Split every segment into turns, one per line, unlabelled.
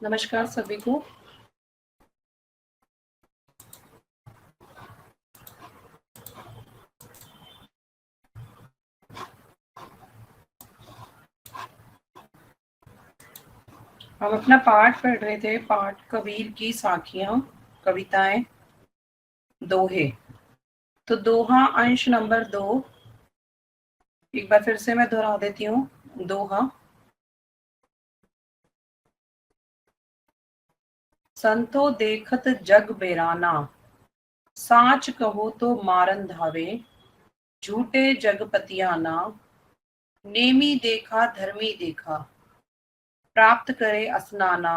नमस्कार सभी को। हम अपना पाठ पढ़ रहे थे, पाठ कबीर की साखियां, कविताएं, दोहे। तो दोहा अंश नंबर 2, एक बार फिर से मैं दोहरा देती हूँ। दोहा। संतो देखत जग बेराना, साच कहो तो मारन धावे। झूठे जगपतियाना, नेमी देखा धर्मी देखा। प्राप्त करे असनाना,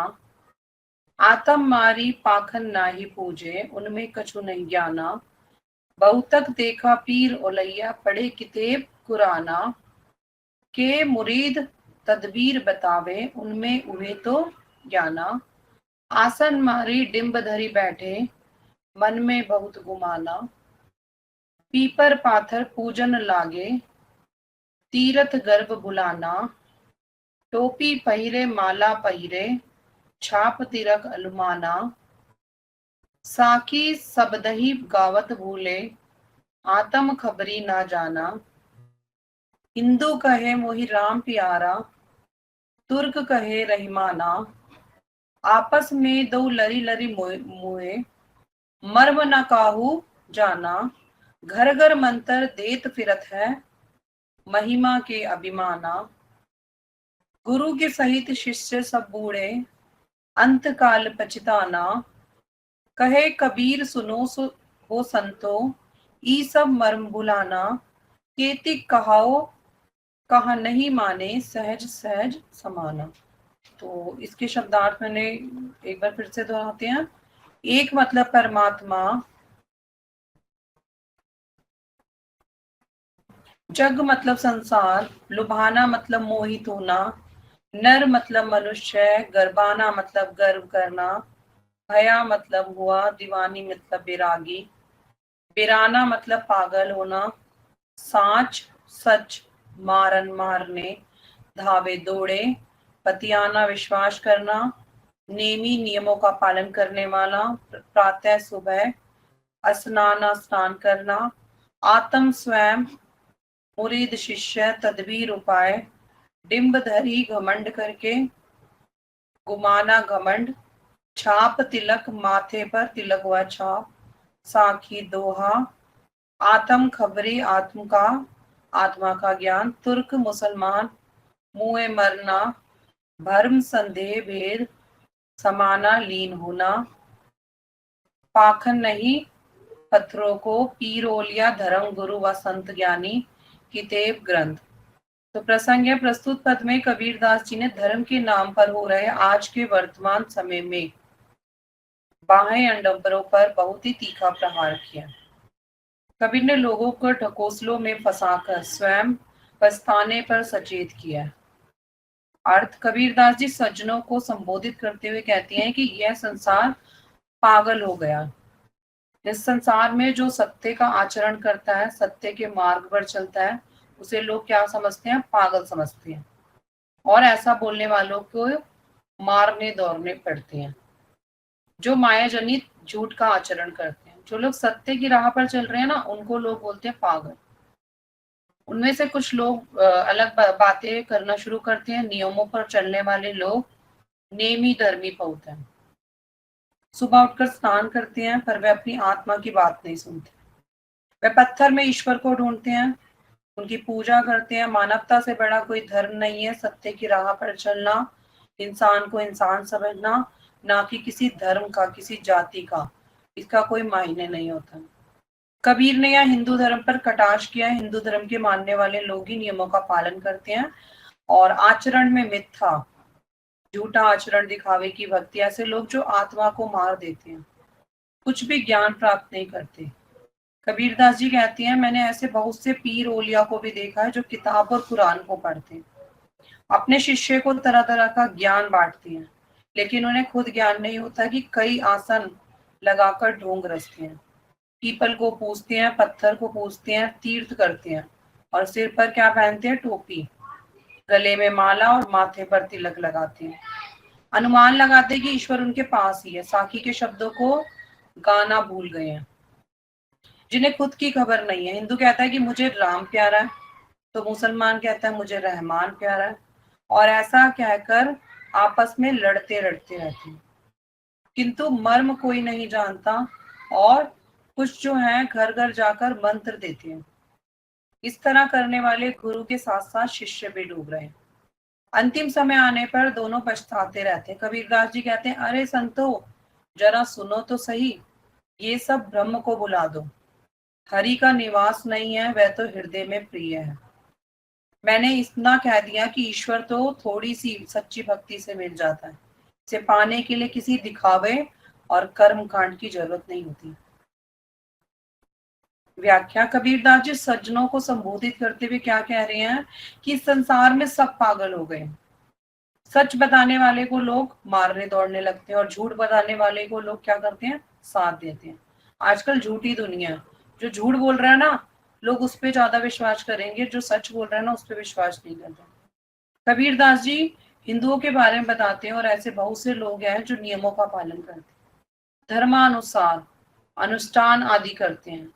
आतम मारी पाखन नाही पूजे। उनमें कछु नहीं ज्ञाना। बहुतक देखा पीर ओलैया, पढ़े कितेब कुराना। के मुरीद तदबीर बतावे, उनमें उहे तो ज्ञाना। आसन मारी डिंब धरी बैठे, मन में बहुत गुमाना। पीपर पाथर पूजन लागे, तीरथ गर्भ बुलाना। टोपी पहिरे माला पहिरे, छाप तिरक अलुमाना। साकी सबदही गावत भूले, आतम खबरी ना जाना। हिंदू कहे मोहि राम प्यारा, तुर्क कहे रहीमाना। आपस में दो लरी लरी मुए, मर्म न काहू जाना। घर घर मंत्र देत फिरत है, महिमा के अभिमाना। गुरु के सहित शिष्य सब बूढ़े, अंत काल पछताना। कहे कबीर सुनो हो संतो, ई सब मर्म भुलाना। केतिक कहाओ कहा नहीं माने, सहज सहज समाना। तो इसके शब्दार्थ मैंने एक बार फिर से दोहराते हैं। एक मतलब परमात्मा, जग मतलब संसार, लुभाना मतलब मोहित होना, नर मतलब मनुष्य, गर्भाना मतलब गर्व करना, भया मतलब हुआ, दीवानी मतलब बैरागी, बिराना मतलब पागल होना, साच सच, मारन मारने, धावे दौड़े, पतियाना विश्वास करना, नेमी नियमों का पालन करने वाला, प्रातः सुबह, स्नाना स्नान करना, आत्म स्वयं, मुरीद शिष्य, तदबीर उपाय, डिंब धरी घमंड करके, गुमाना घमंड, छाप तिलक माथे पर, तिलक हुआ छाप, साखी दोहा, आत्म खबरी आत्म का, आत्मा का ज्ञान, तुर्क मुसलमान, मुए मरना, भर्म संदेह भेद, समाना लीन होना, पाखन नहीं पत्थरों को, पीर ओलिया धर्म गुरु व संत ज्ञानी, किताब ग्रंथ। तो प्रसंग है, प्रस्तुत पद में कबीरदास जी ने धर्म के नाम पर हो रहे आज के वर्तमान समय में बाहें अंडम्बरों पर बहुत ही तीखा प्रहार किया। कबीर ने लोगों को ढकोसलों में फंसाकर स्वयं पछताने पर सचेत किया। अर्थ, कबीरदास जी सज्जनों को संबोधित करते हुए कहते हैं कि यह संसार पागल हो गया। इस संसार में जो सत्य का आचरण करता है, सत्य के मार्ग पर चलता है, उसे लोग क्या समझते हैं? पागल समझते हैं। और ऐसा बोलने वालों को मारने दौड़ने पड़ते हैं। जो माया जनित झूठ का आचरण करते हैं, जो लोग सत्य की राह पर चल रहे हैं ना, उनको लोग बोलते हैं पागल। उनमें से कुछ लोग अलग बातें करना शुरू करते हैं। नियमों पर चलने वाले लोग नेमी धर्मी बहुत हैं। सुबह उठकर स्नान करते हैं, पर वे अपनी आत्मा की बात नहीं सुनते। वे पत्थर में ईश्वर को ढूंढते हैं, उनकी पूजा करते हैं। मानवता से बड़ा कोई धर्म नहीं है। सत्य की राह पर चलना, इंसान को इंसान समझना, ना कि किसी धर्म का, किसी जाति का, इसका कोई मायने नहीं होता। कबीर ने यह हिंदू धर्म पर कटाक्ष किया। हिंदू धर्म के मानने वाले लोग ही नियमों का पालन करते हैं और आचरण में मिथ्या, झूठा आचरण, दिखावे की भक्ति। ऐसे लोग जो आत्मा को मार देते हैं, कुछ भी ज्ञान प्राप्त नहीं करते। कबीरदास जी कहती हैं, मैंने ऐसे बहुत से पीर ओलिया को भी देखा है जो किताब और कुरान को पढ़ते हैं, अपने शिष्य को तरह तरह का ज्ञान बांटते हैं, लेकिन उन्हें खुद ज्ञान नहीं होता कि कई आसन लगाकर ढोंग रचते हैं, पीपल को पूजते हैं, पत्थर को पूजते हैं, तीर्थ करते हैं, और सिर पर क्या पहनते हैं? टोपी, गले में माला और माथे पर तिलक लगाते हैं। अनुमान लगाते कि ईश्वर उनके पास ही है, साकी के शब्दों को गाना भूल गए हैं, जिन्हें खुद की खबर नहीं है। हिंदू कहता है कि मुझे राम प्यारा है, तो मुसलमान कहता है मुझे रहमान प्यारा है, और ऐसा कहकर आपस में लड़ते लड़ते रहते हैं, किंतु मर्म कोई नहीं जानता, और कुछ जो है घर घर जाकर मंत्र देते हैं। इस तरह करने वाले गुरु के साथ साथ शिष्य भी डूब रहे हैं। अंतिम समय आने पर दोनों पछताते रहते हैं। कबीरदास जी कहते हैं, अरे संतो, जरा सुनो तो सही, ये सब ब्रह्म को बुला दो, हरि का निवास नहीं है, वह तो हृदय में प्रिय है। मैंने इतना कह दिया कि ईश्वर तो थोड़ी सी सच्ची भक्ति से मिल जाता है, इसे पाने के लिए किसी दिखावे और कर्म कांड की जरूरत नहीं होती। व्याख्या, कबीरदास जी सज्जनों को संबोधित करते हुए क्या कह रहे हैं कि संसार में सब पागल हो गए। सच बताने वाले को लोग मारने दौड़ने लगते हैं, और झूठ बताने वाले को लोग क्या करते हैं, साथ देते हैं। आजकल झूठी दुनिया है, जो झूठ बोल रहा है ना, लोग उस पर ज्यादा विश्वास करेंगे, जो सच बोल रहा है ना उस पर विश्वास नहीं करते। कबीरदास जी हिंदुओं के बारे में बताते हैं, और ऐसे बहुत से लोग हैं जो नियमों का पालन करते हैं, धर्मानुसार अनुष्ठान आदि करते हैं।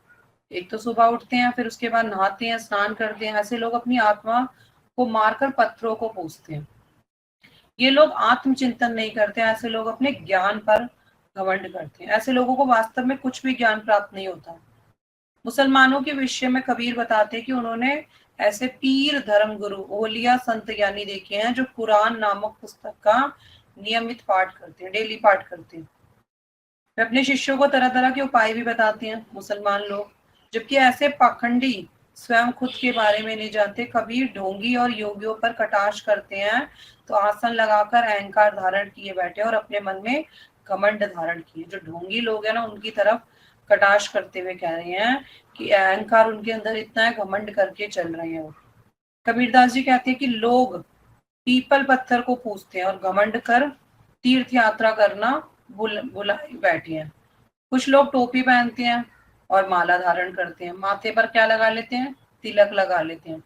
एक तो सुबह उठते हैं, फिर उसके बाद नहाते हैं, स्नान करते हैं। ऐसे लोग अपनी आत्मा को मारकर पत्थरों को पूजते हैं। ये लोग आत्मचिंतन नहीं करते, ऐसे लोग अपने ज्ञान पर घमंड करते हैं। ऐसे लोगों को वास्तव में कुछ भी ज्ञान प्राप्त नहीं होता। मुसलमानों के विषय में कबीर बताते हैं कि उन्होंने ऐसे पीर धर्म गुरु ओलिया संत ज्ञानी देखे हैं जो कुरान नामक पुस्तक का नियमित पाठ करते हैं, डेली पाठ करते हैं। वे अपने शिष्यों को तरह तरह के उपाय भी बताते हैं, मुसलमान लोग, जबकि ऐसे पाखंडी स्वयं खुद के बारे में नहीं जानते। कबीर ढोंगी और योगियों पर कटाक्ष करते हैं, तो आसन लगाकर अहंकार धारण किए बैठे और अपने मन में घमंड धारण किए। जो ढोंगी लोग हैं ना, उनकी तरफ कटाक्ष करते हुए कह रहे हैं कि अहंकार उनके अंदर इतना है, घमंड करके चल रहे हैं वो। कबीरदास जी कहते हैं कि लोग पीपल पत्थर को पूजते हैं और घमंड कर तीर्थ यात्रा करना बुलाए बैठे हैं। कुछ लोग टोपी पहनते हैं और माला धारण करते हैं, माथे पर क्या लगा लेते हैं, तिलक लगा लेते हैं,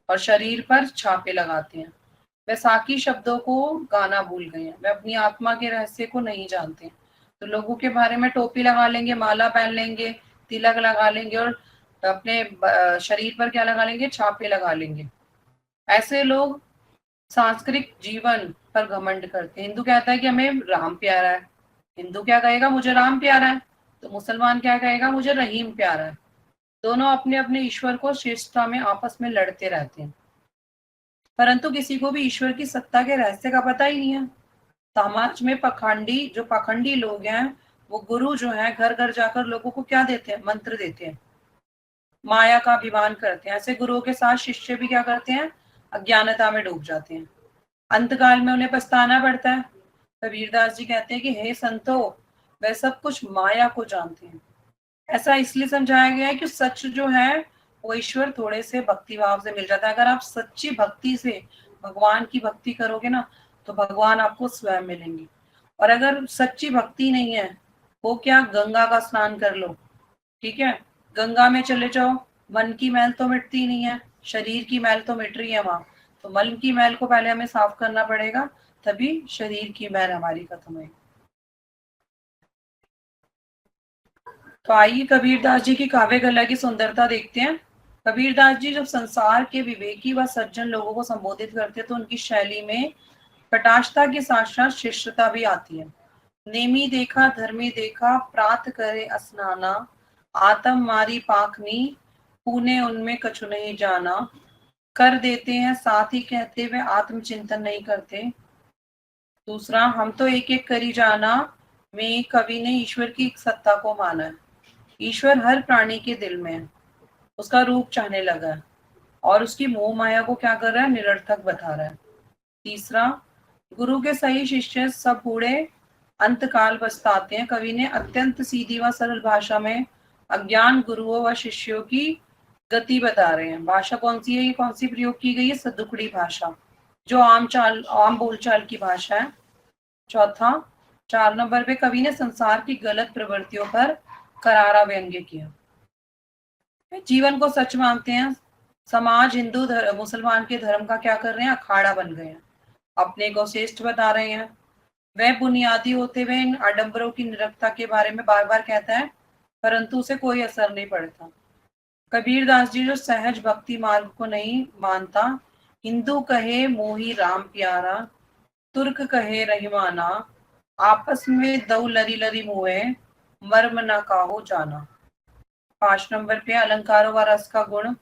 और शरीर पर छापे लगाते हैं। वे साकी शब्दों को गाना भूल गए हैं, वे अपनी आत्मा के रहस्य को नहीं जानते। तो लोगों के बारे में टोपी लगा लेंगे, माला पहन लेंगे, तिलक लगा लेंगे, और अपने शरीर पर क्या लगा लेंगे, छापे लगा लेंगे। ऐसे लोग सांस्कृतिक जीवन पर घमंड करते हैं। हिंदू कहता है कि हमें राम प्यारा है, हिंदू क्या कहेगा, मुझे राम प्यारा है, तो मुसलमान क्या कहेगा, मुझे रहीम प्यारा है। दोनों अपने अपने ईश्वर को श्रेष्ठता में आपस में लड़ते रहते हैं, परंतु किसी को भी ईश्वर की सत्ता के रहस्य का पता ही नहीं है। समाज में पाखंडी लोग हैं, वो गुरु जो है घर घर जाकर लोगों को क्या देते हैं, मंत्र देते हैं, माया का अभिमान करते हैं। ऐसे गुरुओं के साथ शिष्य भी क्या करते हैं, अज्ञानता में डूब जाते हैं, अंतकाल में उन्हें पछताना पड़ता है। कबीरदास जी कहते हैं कि हे संतो, वह सब कुछ माया को जानते हैं। ऐसा इसलिए समझाया गया है कि सच जो है वो ईश्वर थोड़े से भक्ति भाव से मिल जाता है। अगर आप सच्ची भक्ति से भगवान की भक्ति करोगे ना, तो भगवान आपको स्वयं मिलेंगे। और अगर सच्ची भक्ति नहीं है, वो क्या, गंगा का स्नान कर लो, ठीक है, गंगा में चले जाओ, मन की मैल तो मिटती नहीं है, शरीर की मैल तो मिट रही है वहां। तो मन की मैल को पहले हमें साफ करना पड़ेगा, तभी शरीर की मैल हमारी खत्म होगी। तो आइए कबीरदास जी की काव्य कला की सुंदरता देखते हैं। कबीरदास जी जब संसार के विवेकी व सज्जन लोगों को संबोधित करते हैं, तो उनकी शैली में कटाक्षता के साथ साथ शिष्टता भी आती है। नेमी देखा धर्मी देखा, प्रात करे स्नाना, आत्म मारी पाखनी, पुणे उनमें कछु नहीं जाना। कर देते हैं साथ ही कहते हुए आत्मचिंतन नहीं करते। दूसरा, हम तो एक एक करी जाना में कवि ने ईश्वर की सत्ता को माना है। ईश्वर हर प्राणी के दिल में है, उसका रूप चाहने लगा है, और उसकी मोह माया को क्या कर रहा है, निरर्थक बता रहा है। तीसरा, गुरु के सही शिष्य सब बूढ़े अंतकाल पछताते हैं। कवि ने अत्यंत सीधी व सरल भाषा में अज्ञान गुरुओं व शिष्यों की गति बता रहे हैं। भाषा कौन सी है, ये कौन सी प्रयोग की गई है, सदुकड़ी भाषा, जो आम बोलचाल की भाषा है। चौथा, 4 नंबर पे कवि ने संसार की गलत प्रवृत्तियों पर करारा व्यंग्य किया। जीवन को सच मानते हैं। समाज हिंदू मुसलमान के धर्म का क्या कर रहे हैं, अखाड़ा बन गए हैं, अपने को श्रेष्ठ बता रहे हैं। वह बुनियादी होते हुए इन आडंबरों की निरर्थकता के बारे में बार बार कहता है, परंतु उसे कोई असर नहीं पड़ता। कबीरदास जी जो सहज भक्ति मार्ग को नहीं मानता, हिंदू कहे मोही राम प्यारा, तुर्क कहे रहीमाना, आपस में दऊ लरी लरी मुए, मर्म न काहो जाना। 5 नंबर पे अलंकारों व रस का गुण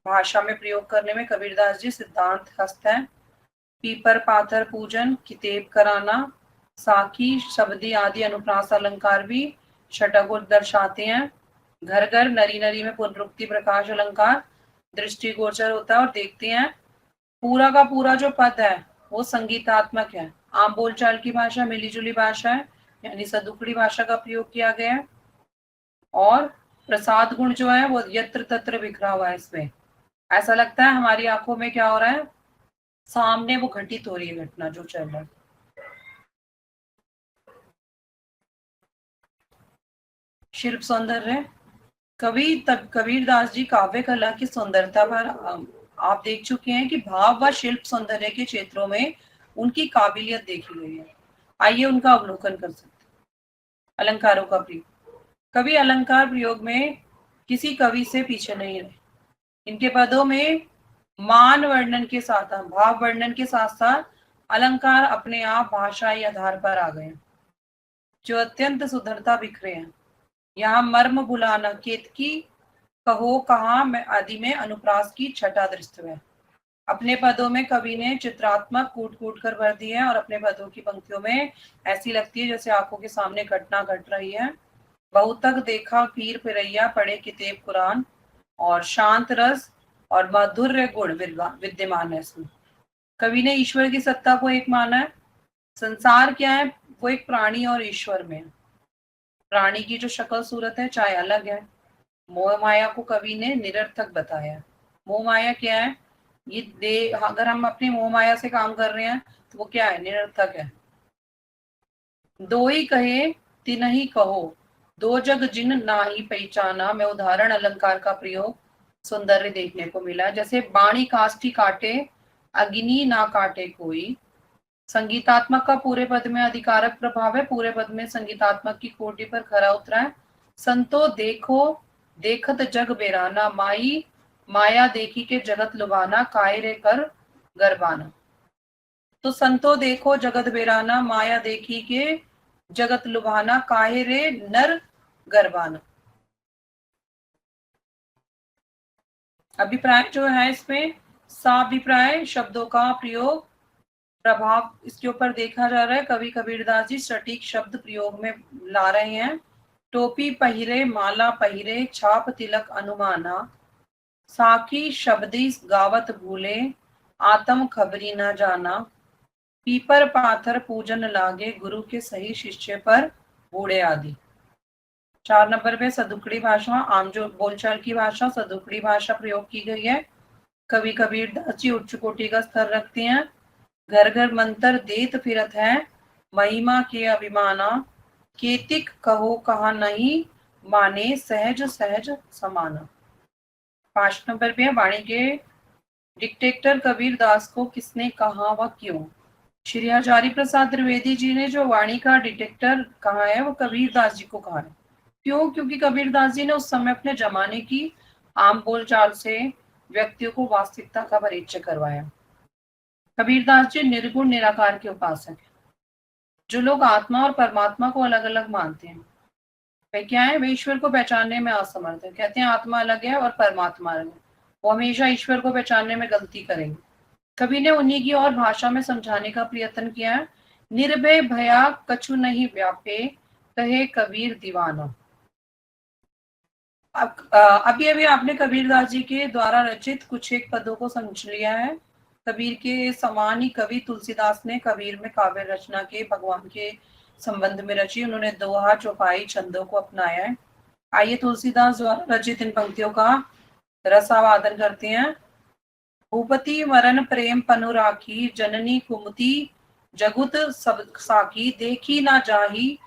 भाषा में प्रयोग करने में कबीरदास जी सिद्धांत हस्त है। पीपर पाथर पूजन, कितेब कराना, साखी शब्दी आदि अनुप्रास अलंकार भी षटगुण दर्शाते हैं। घर घर नरी नरी में पुनरुक्ति प्रकाश अलंकार दृष्टिगोचर होता है और देखते हैं पूरा का पूरा जो पद है वो संगीतात्मक है। आम बोलचाल की भाषा मिली जुली भाषा है, यानी सदुकड़ी भाषा का प्रयोग किया गया है। और प्रसाद गुण जो है वो यत्र तत्र बिखरा हुआ है। इसमें ऐसा लगता है हमारी आंखों में क्या हो रहा है, सामने वो घटित हो रही है घटना जो चल रहा है। शिल्प सौंदर्य, कबीरदास जी काव्य कला की सुंदरता पर आप देख चुके हैं कि भाव व शिल्प सौंदर्य के क्षेत्रों में उनकी काबिलियत देखी गई है। आइए उनका अवलोकन कर सकते हैं। अलंकारों का प्रयोग, कवि अलंकार प्रयोग में किसी कवि से पीछे नहीं रहे। इनके पदों में मान वर्णन के साथ भाव वर्णन के साथ साथ अलंकार अपने आप भाषाई आधार पर आ गए, जो अत्यंत सुंदरता बिखरे हैं। यहाँ मर्म बुलाना, केतकी कहो कहा में आदि में अनुप्रास की छटा दृष्टि है। अपने पदों में कवि ने चित्रात्मक कूट कूट कर भर दी है और अपने पदों की पंक्तियों में ऐसी लगती है जैसे आंखों के सामने घटना घट रही है। बहुत तक देखा पीर पिरैया, पढ़े किताब कुरान, और शांत रस और माधुर्य गुण विद्यमान है इसमें। कवि ने ईश्वर की सत्ता को एक माना है। संसार क्या है, वो एक प्राणी और ईश्वर में। प्राणी की जो शक्ल सूरत है चाहे अलग है। मोह माया को कवि ने निरर्थक बताया। मोह माया क्या है, ये अगर हम अपनी मोह माया से काम कर रहे हैं तो वो क्या है, निरर्थक है। दो ही कहे तिन ही कहो, दो जग जिन ना ही पहचाना में उदाहरण अलंकार का प्रयोग सौंदर्य देखने को मिला। जैसे बाणी काष्ठी काटे, अग्नि ना काटे कोई। संगीतात्मक का पूरे पद में अधिकारक प्रभाव है, पूरे पद में संगीतात्मक की कोटि पर खरा उतरा है। संतो देखो देखत जग बेराना, माई माया देखी के जगत लुभाना, काय रे कर गरबाना। तो संतो देखो जगत बेराना, माया देखी के जगत लुभाना, काहे रे नर गरबाना। अभिप्राय जो है इसमें साभिप्राय शब्दों का प्रयोग प्रभाव इसके ऊपर देखा जा रहा है। कवि कबीरदास जी सटीक शब्द प्रयोग में ला रहे हैं। टोपी पहिरे माला पहिरे, छाप तिलक अनुमाना, साकी शब्दी गावत भूले, आत्म खबरी न जाना, पीपर पाथर पूजन लागे, गुरु के सही शिष्य पर बूढ़े आदि। 4 नंबर पे सदुकड़ी भाषा, आम जो बोलचाल की भाषा सदुकड़ी भाषा प्रयोग की गई है। कवि कबीरदास जी उच्च कोटि का स्तर रखते हैं। घर घर मंत्र देत फिरत है, महिमा के अभिमाना, केतिक कहो कहा नहीं, माने सहज सहज समाना। 5 नंबर पे वाणी के डिक्टेटर कबीरदास को किसने कहा व क्यों। श्री हजारी प्रसाद त्रिवेदी जी ने जो वाणी का डिटेक्टर कहा है वो कबीरदास जी को कहा है। क्यों, क्योंकि कबीरदास जी ने उस समय अपने जमाने की आम बोलचाल से व्यक्तियों को वास्तविकता का परिचय करवाया। कबीरदास जी निर्गुण निराकार के उपासक हैं। जो लोग आत्मा और परमात्मा को अलग अलग मानते हैं वे क्या है, वे ईश्वर को पहचानने में असमर्थ है। कहते हैं आत्मा अलग है और परमात्मा अलग है, वो हमेशा ईश्वर को पहचानने में गलती करेंगे। कवि ने उन्हीं की और भाषा में समझाने का प्रयत्न किया है। निर्भय भया कछु नहीं व्यापे, कहे कबीर दीवाना। अभी अभी आपने कबीरदास जी के द्वारा रचित कुछ एक पदों को समझ लिया है। कबीर के समान ही कवि तुलसीदास ने कबीर में काव्य रचना के भगवान के संबंध में रची। उन्होंने दोहा चौपाई छंदों को अपनाया है। आइए तुलसीदास द्वारा रचित इन पंक्तियों का रसावादन करते हैं। भूपति मरण प्रेम पनु राखी, जननी कुमति जगुत सब साकी, देखी ना जाही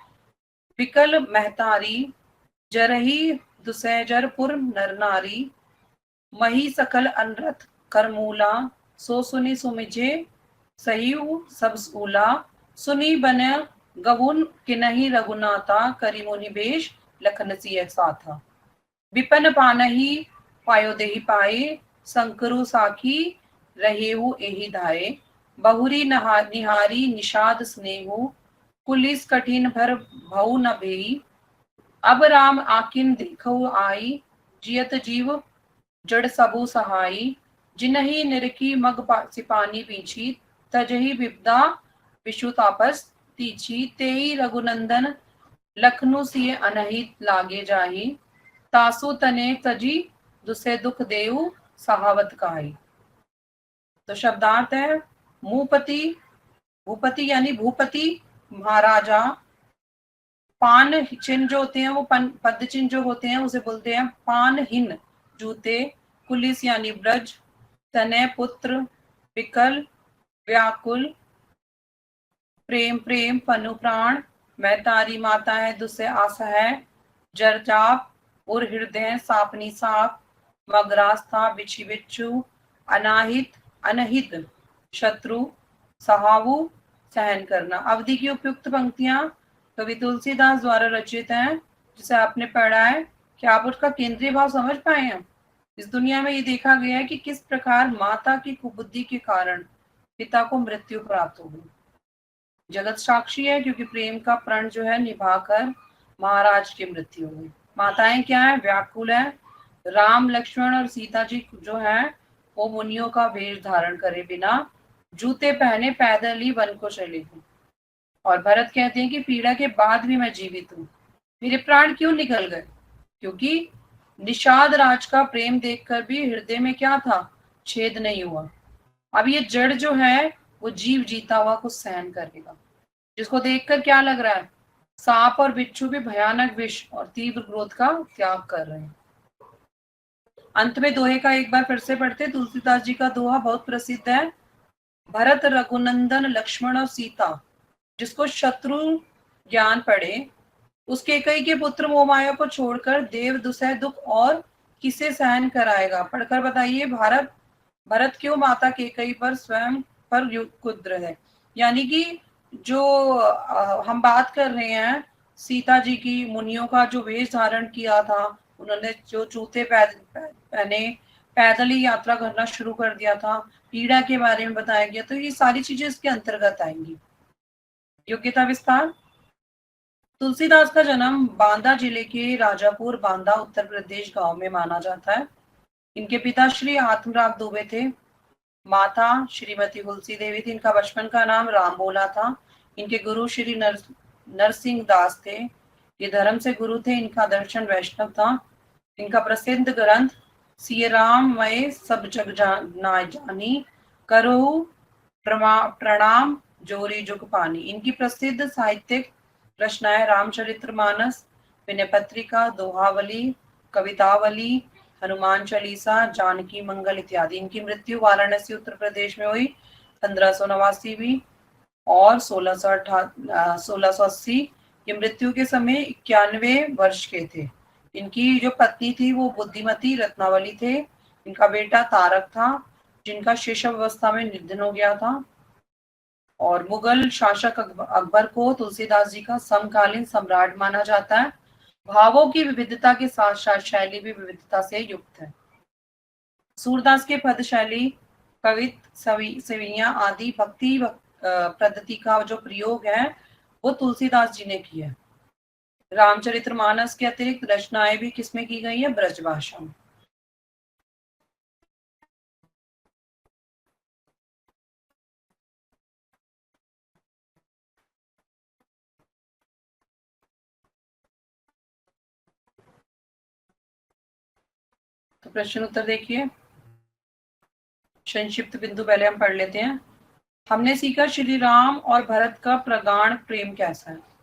विकल महतारी, जरही दुसैजरपुर नर नारी, मही सकल अनरथ करमूला, सो सुनि सुमिझे सही सब सूला, सुनी बन गवुन किन्हि रघुनाथा, करि मुनि बेश लखन सिय साथा। विपन पानहि पायो देहि पाए, संकरु साखी रहेहु एहि धाये। बहुरी निहारी निषाद स्नेहु, पुलिस कठिन भर भऊ न भेई। अब राम आकिन देखऊ आई, जियत जीव जड़ सबु सहाई। जिनहि निरखी मग सिपानी पीछी, तजहि विपदा विषु तापस तीछी। तेई रघुनंदन लखनु सिय अनहित लागे जाहि। तासु तने तजी दुसे दुख देऊ, सहावत काई। तो शब्दार्थ है, मुपति, भूपति यानी भूपति महाराजा। पान चिन्ह जो होते हैं वो पद चिन्ह जो होते हैं उसे बोलते हैं पानहीन जूते। कुलिस यानी ब्रज। तनय पुत्र। विकल व्याकुल। प्रेम प्रेम पनु प्राण। मैं तारी माता है दुसे आशा है। जरजाप उर हृदय सापनी साप। मगरास्था बिछी बिच्छू। अनाहित अनहित शत्रु। सहावु सहन करना। अवधि की उपयुक्त पंक्तियां कवि तुलसीदास द्वारा रचित हैं, जिसे आपने पढ़ा है। क्या आप उसका केंद्रीय भाव समझ पाए हैं? इस दुनिया में ये देखा गया है कि किस प्रकार माता की कुबुद्धि के कारण पिता को मृत्यु प्राप्त हो गई। जगत साक्षी है, क्योंकि प्रेम का प्रण जो है निभाकर महाराज की मृत्यु हुई। माताएं क्या है? व्याकुल है। राम लक्ष्मण और सीता जी जो है वो मुनियों का वेश धारण करे बिना जूते पहने पैदल ही वन को चले गए। और भरत कहते हैं कि पीड़ा के बाद भी मैं जीवित हूँ। मेरे प्राण क्यों निकल गए? क्योंकि निषाद राज का प्रेम देखकर भी हृदय में क्या था? छेद नहीं हुआ। अब ये जड़ जो है वो जीव जीता हुआ कुछ सहन करेगा, जिसको देखकर क्या लग रहा है? सांप और बिच्छू भी भयानक विष और तीव्र क्रोध का त्याग कर रहे हैं। अंत में दोहे का एक बार फिर से पढ़ते। तुलसीदास जी का दोहा बहुत प्रसिद्ध है। भरत रघुनंदन लक्ष्मण और सीता, जिसको शत्रु ज्ञान पड़े, उसके कई के पुत्र मोहमाया को छोड़कर देव दुसह दुख और किसे सहन कराएगा? पढ़कर बताइए। भरत क्यों माता केकई पर स्वयं पर कुद्र है? यानी कि जो हम बात कर रहे हैं सीता जी की, मुनियों का जो वेश धारण किया था, उन्होंने जो जूते पहने पैदल ही यात्रा करना शुरू कर दिया था, पीड़ा के बारे में बताया गया, तो ये सारी चीजें इसके अंतर्गत आएंगी। योग्यता विस्तार। तुलसीदास का जन्म बांदा जिले के राजापुर बांदा उत्तर प्रदेश गांव में माना जाता है। इनके पिता श्री आत्मराव दुबे थे। माता श्रीमती तुलसी देवी थी। इनका बचपन का नाम राम बोला था। इनके गुरु श्री नरसिंह दास थे। ये धर्म से गुरु थे। इनका दर्शन वैष्णव था। इनका प्रसिद्ध ग्रंथ सिय राम मय सब जग जानी, करो प्रणाम जोरी जुग पानी। इनकी प्रसिद्ध साहित्यिक रचनाएं रामचरितमानस, विनय पत्रिका, दोहावली, कवितावली, हनुमान चालीसा, जानकी मंगल इत्यादि। इनकी मृत्यु वाराणसी उत्तर प्रदेश में हुई 1589 और 1680। ये मृत्यु के समय 91 वर्ष के थे। इनकी जो पत्नी थी वो बुद्धिमती रत्नावली थे। इनका बेटा तारक था, जिनका शैशव अवस्था में निधन हो गया था। और मुगल शासक अकबर को तुलसीदास जी का समकालीन सम्राट माना जाता है। भावों की विविधता के साथ साथ शैली भी विविधता से युक्त है। सूरदास के पद शैली, कवित, सवियां आदि भक्ति पद्धति का जो प्रयोग है वो तुलसीदास जी ने किया है। रामचरितमानस के अतिरिक्त रचनाएं भी किसमें की गई है? ब्रज भाषा में। तो प्रश्न उत्तर देखिए। संक्षिप्त बिंदु पहले हम पढ़ लेते हैं। हमने सीखा श्री राम और भरत का प्रगाढ़ प्रेम कैसा है।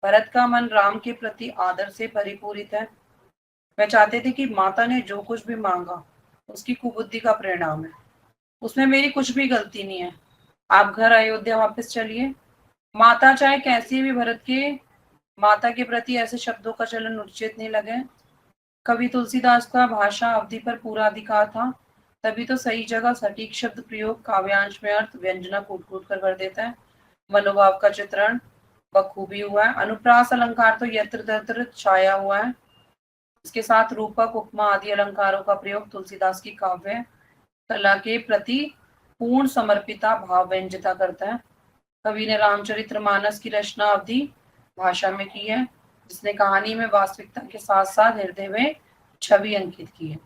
भरत का मन राम के प्रति आदर से परिपूरित है। वह चाहते थे कि माता ने जो कुछ भी मांगा उसकी कुबुद्धि का परिणाम है, उसमें मेरी कुछ भी गलती नहीं है। आप घर अयोध्या वापस चलिए। माता चाहे कैसी भी भरत के माता के प्रति ऐसे शब्दों का चलन उचित नहीं लगे। कवि तुलसीदास का भाषा अवधि पर पूरा अधिकार था, तभी तो सही जगह सटीक शब्द प्रयोग काव्यांश में अर्थ व्यंजना कूट कूट कर देता है। मनोभाव का चित्रण बखूबी हुआ है। अनुप्रास अलंकार तो यत्र तत्र छाया हुआ है। इसके साथ रूपक, उपमा आदि अलंकारों का प्रयोग तुलसीदास की काव्य कला के प्रति पूर्ण समर्पिता भाव व्यंजता करता है। कवि ने रामचरितमानस की रचना अवधि भाषा में की है, जिसने कहानी में वास्तविकता के साथ साथ हृदय में छवि अंकित की है।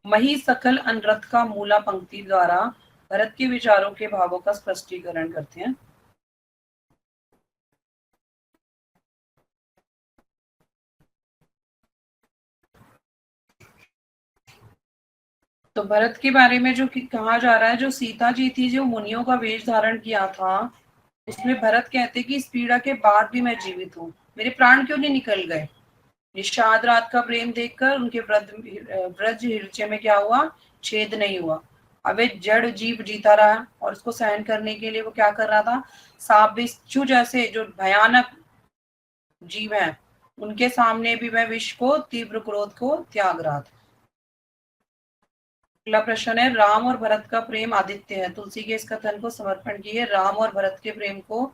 मही सकल अनरथ का मूला पंक्ति द्वारा भरत के विचारों के भावों का स्पष्टीकरण करते हैं। तो भरत के बारे में जो कहा जा रहा है, जो सीता जी थी जो मुनियों का वेश धारण किया था, उसमें भरत कहते कि इस पीड़ा के बाद भी मैं जीवित हूँ, मेरे प्राण क्यों नहीं निकल गए। निषाद रात का प्रेम देखकर उनके ब्रज हृदय में क्या हुआ, छेद नहीं हुआ। अब एक जड़ जीव जीता रहा और उसको सहन करने के लिए वो क्या कर रहा था, सांप बिच्छू जैसे जो भयानक जीव हैं उनके सामने भी वह विष को, तीव्र क्रोध को त्याग रहा था। अगला प्रश्न है, राम और भरत का प्रेम आदित्य है, तुलसी के इस कथन को समर्पण किए। राम और भरत के प्रेम को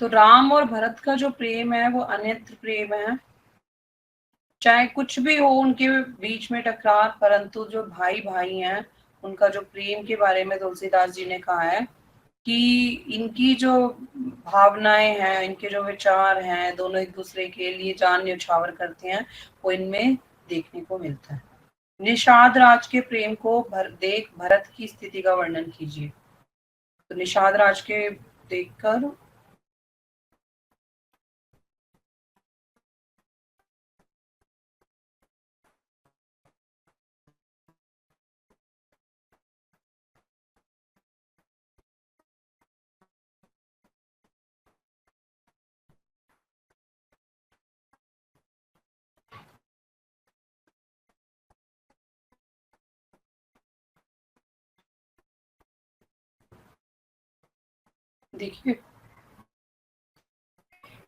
तो राम और भरत का जो प्रेम है वो अन्यत्र प्रेम है। चाहे कुछ भी हो उनके बीच में टकरार, परंतु जो भाई भाई हैं उनका जो प्रेम के बारे में तुलसीदास जी ने कहा है कि इनकी जो भावनाएं हैं, इनके जो विचार हैं, दोनों एक दूसरे के लिए जान न्यौछावर करते हैं, वो इनमें देखने को मिलता है। निषाद राज के प्रेम को देख भरत की स्थिति का वर्णन कीजिए। तो निषाद राज के देखकर देखिए,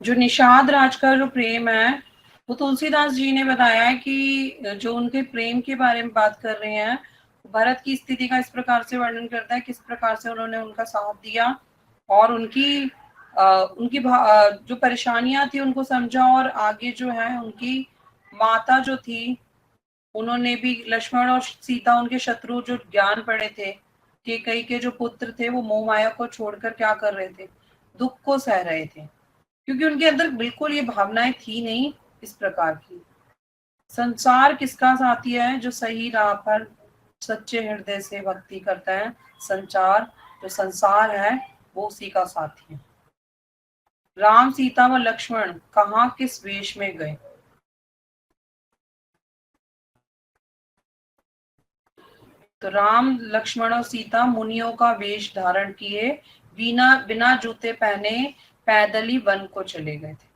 जो निषाद राज का जो प्रेम है वो तुलसीदास जी ने बताया है कि जो उनके प्रेम के बारे में बात कर रहे हैं, भरत की स्थिति का इस प्रकार से वर्णन करता है, किस प्रकार से उन्होंने उनका साथ दिया और जो परेशानियां थी उनको समझा, और आगे जो है उनकी माता जो थी उन्होंने भी, लक्ष्मण और सीता उनके शत्रु जो ज्ञान पड़े थे कि कई के जो पुत्र थे वो मोह माया को छोड़कर क्या कर रहे थे, दुख को सह रहे थे, क्योंकि उनके अंदर बिल्कुल ये भावनाएं थी नहीं इस प्रकार की। संसार किसका साथी है, जो सही राह पर सच्चे हृदय से भक्ति करता है। संसार जो संसार है वो उसी का साथी है। राम, सीता व लक्ष्मण कहाँ किस वेश में गए। तो राम, लक्ष्मण और सीता मुनियों का वेश धारण किए बिना बिना जूते पहने पैदल ही वन को चले गए थे।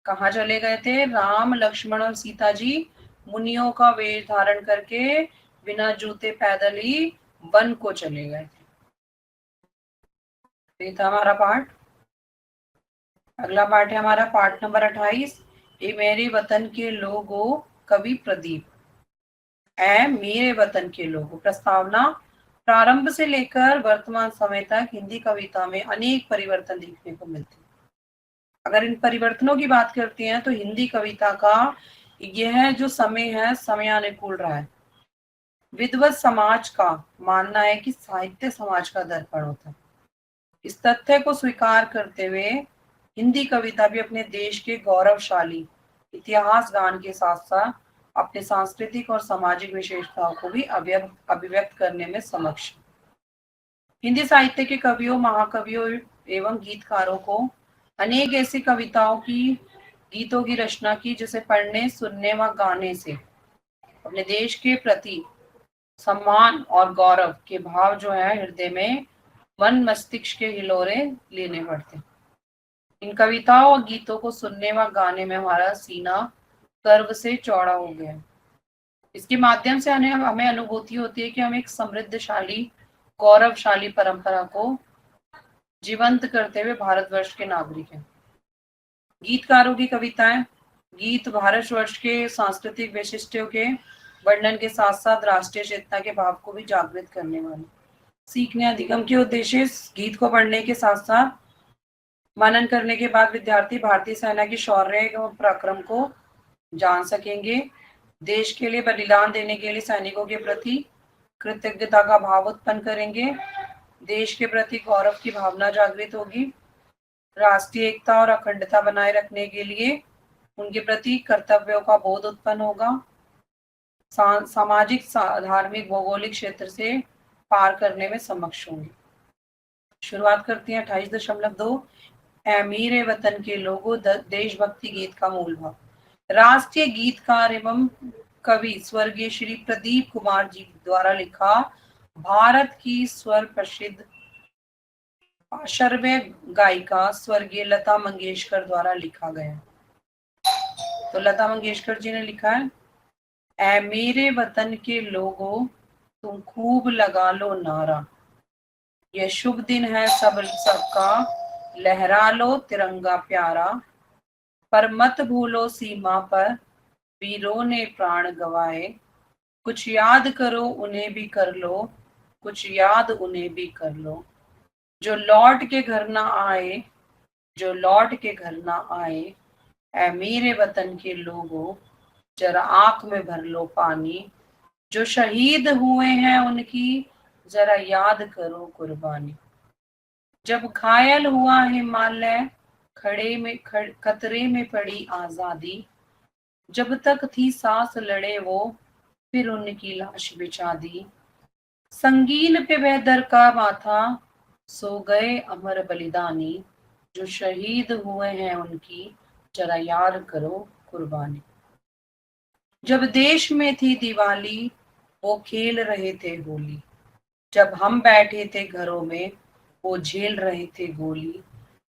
कहाँ चले गए थे, राम, लक्ष्मण और सीता जी मुनियों का वेश धारण करके बिना जूते पैदल ही वन को चले गए थे। ये था हमारा पाठ। अगला पाठ है हमारा पाठ नंबर 28। ए मेरे वतन के लोगों, कवि प्रदीप। ए मेरे वतन के लोगों, प्रस्तावना। प्रारंभ से लेकर वर्तमान समय तक हिंदी कविता में अनेक परिवर्तन देखने को मिलते हैं। अगर इन परिवर्तनों की बात करते हैं तो हिंदी कविता का यह जो समय है, समय अनुकूल रहा है। विद्वत समाज का मानना है कि साहित्य समाज का दर्पण होता है। इस तथ्य को स्वीकार करते हुए हिंदी कविता भी अपने देश के गौरवशाली इतिहास गान के साथ साथ अपने सांस्कृतिक और सामाजिक विशेषताओं को भी अभिव्यक्त करने में समक्ष है। हिंदी साहित्य के कवियों, महाकवियों एवं गीतकारों को अनेक ऐसी कविताओं की, गीतों की रचना की जिसे पढ़ने, सुनने व गाने से अपने देश के प्रति सम्मान और गौरव के भाव जो है हृदय में मन मस्तिष्क के हिलोरे लेने पड़ते। इन कविताओं और गीतों को सुनने व गाने में हमारा सीना गर्व से चौड़ा हो गया। इसके माध्यम से हमें अनुभूति होती है कि हम एक समृद्धशाली, गौरवशाली परंपरा को जीवंत करते हुए भारतवर्ष के नागरिक हैं। गीतकारों की कविताएं, गीत भारतवर्ष के सांस्कृतिक वैशिष्ट्यों के वर्णन के साथ साथ राष्ट्रीय चेतना के भाव को भी जागृत करने वाले, सीखने अधिगम के उद्देश्य इस गीत को पढ़ने के साथ साथ मनन करने के बाद विद्यार्थी भारतीय सेना की शौर्य एवं पराक्रम को जान सकेंगे। देश के लिए बलिदान देने के लिए सैनिकों के प्रति कृतज्ञता का भाव उत्पन्न करेंगे। देश के प्रति गौरव की भावना जागृत होगी। राष्ट्रीय एकता और अखंडता बनाए रखने के लिए उनके प्रति कर्तव्यों का बोध उत्पन्न होगा। सामाजिक, धार्मिक, भौगोलिक क्षेत्र से पार करने में सक्षम होंगे। शुरुआत करते हैं 28.2 अमीर वतन के लोगों, देशभक्ति गीत का मूल भाव। राष्ट्रीय गीतकार एवं कवि स्वर्गीय श्री प्रदीप कुमार जी द्वारा लिखा भारत की स्वर प्रसिद्ध पार्श्व गायिका स्वर्गीय लता मंगेशकर द्वारा लिखा गया। तो लता मंगेशकर जी ने लिखा है, ऐ मेरे वतन के लोगों तुम खूब लगा लो नारा, यह शुभ दिन है सबका, लहरा लो तिरंगा प्यारा, पर मत भूलो सीमा पर वीरों ने प्राण गवाए, कुछ याद करो उन्हें भी कर लो, कुछ याद उन्हें भी कर लो, जो लौट के घर ना आए, जो लौट के घर ना आए, ऐ मेरे वतन के लोगों जरा आंख में भर लो पानी, जो शहीद हुए हैं उनकी जरा याद करो कुर्बानी। जब घायल हुआ हिमालय खतरे में पड़ी आजादी, जब तक थी सांस लड़े वो फिर उनकी लाश बिछा दी, संगीन पे वह दर का माथा सो गए अमर बलिदानी, जो शहीद हुए हैं उनकी जरा याद करो कुर्बानी। जब देश में थी दिवाली वो खेल रहे थे होली, जब हम बैठे थे घरों में वो झेल रहे थे गोली,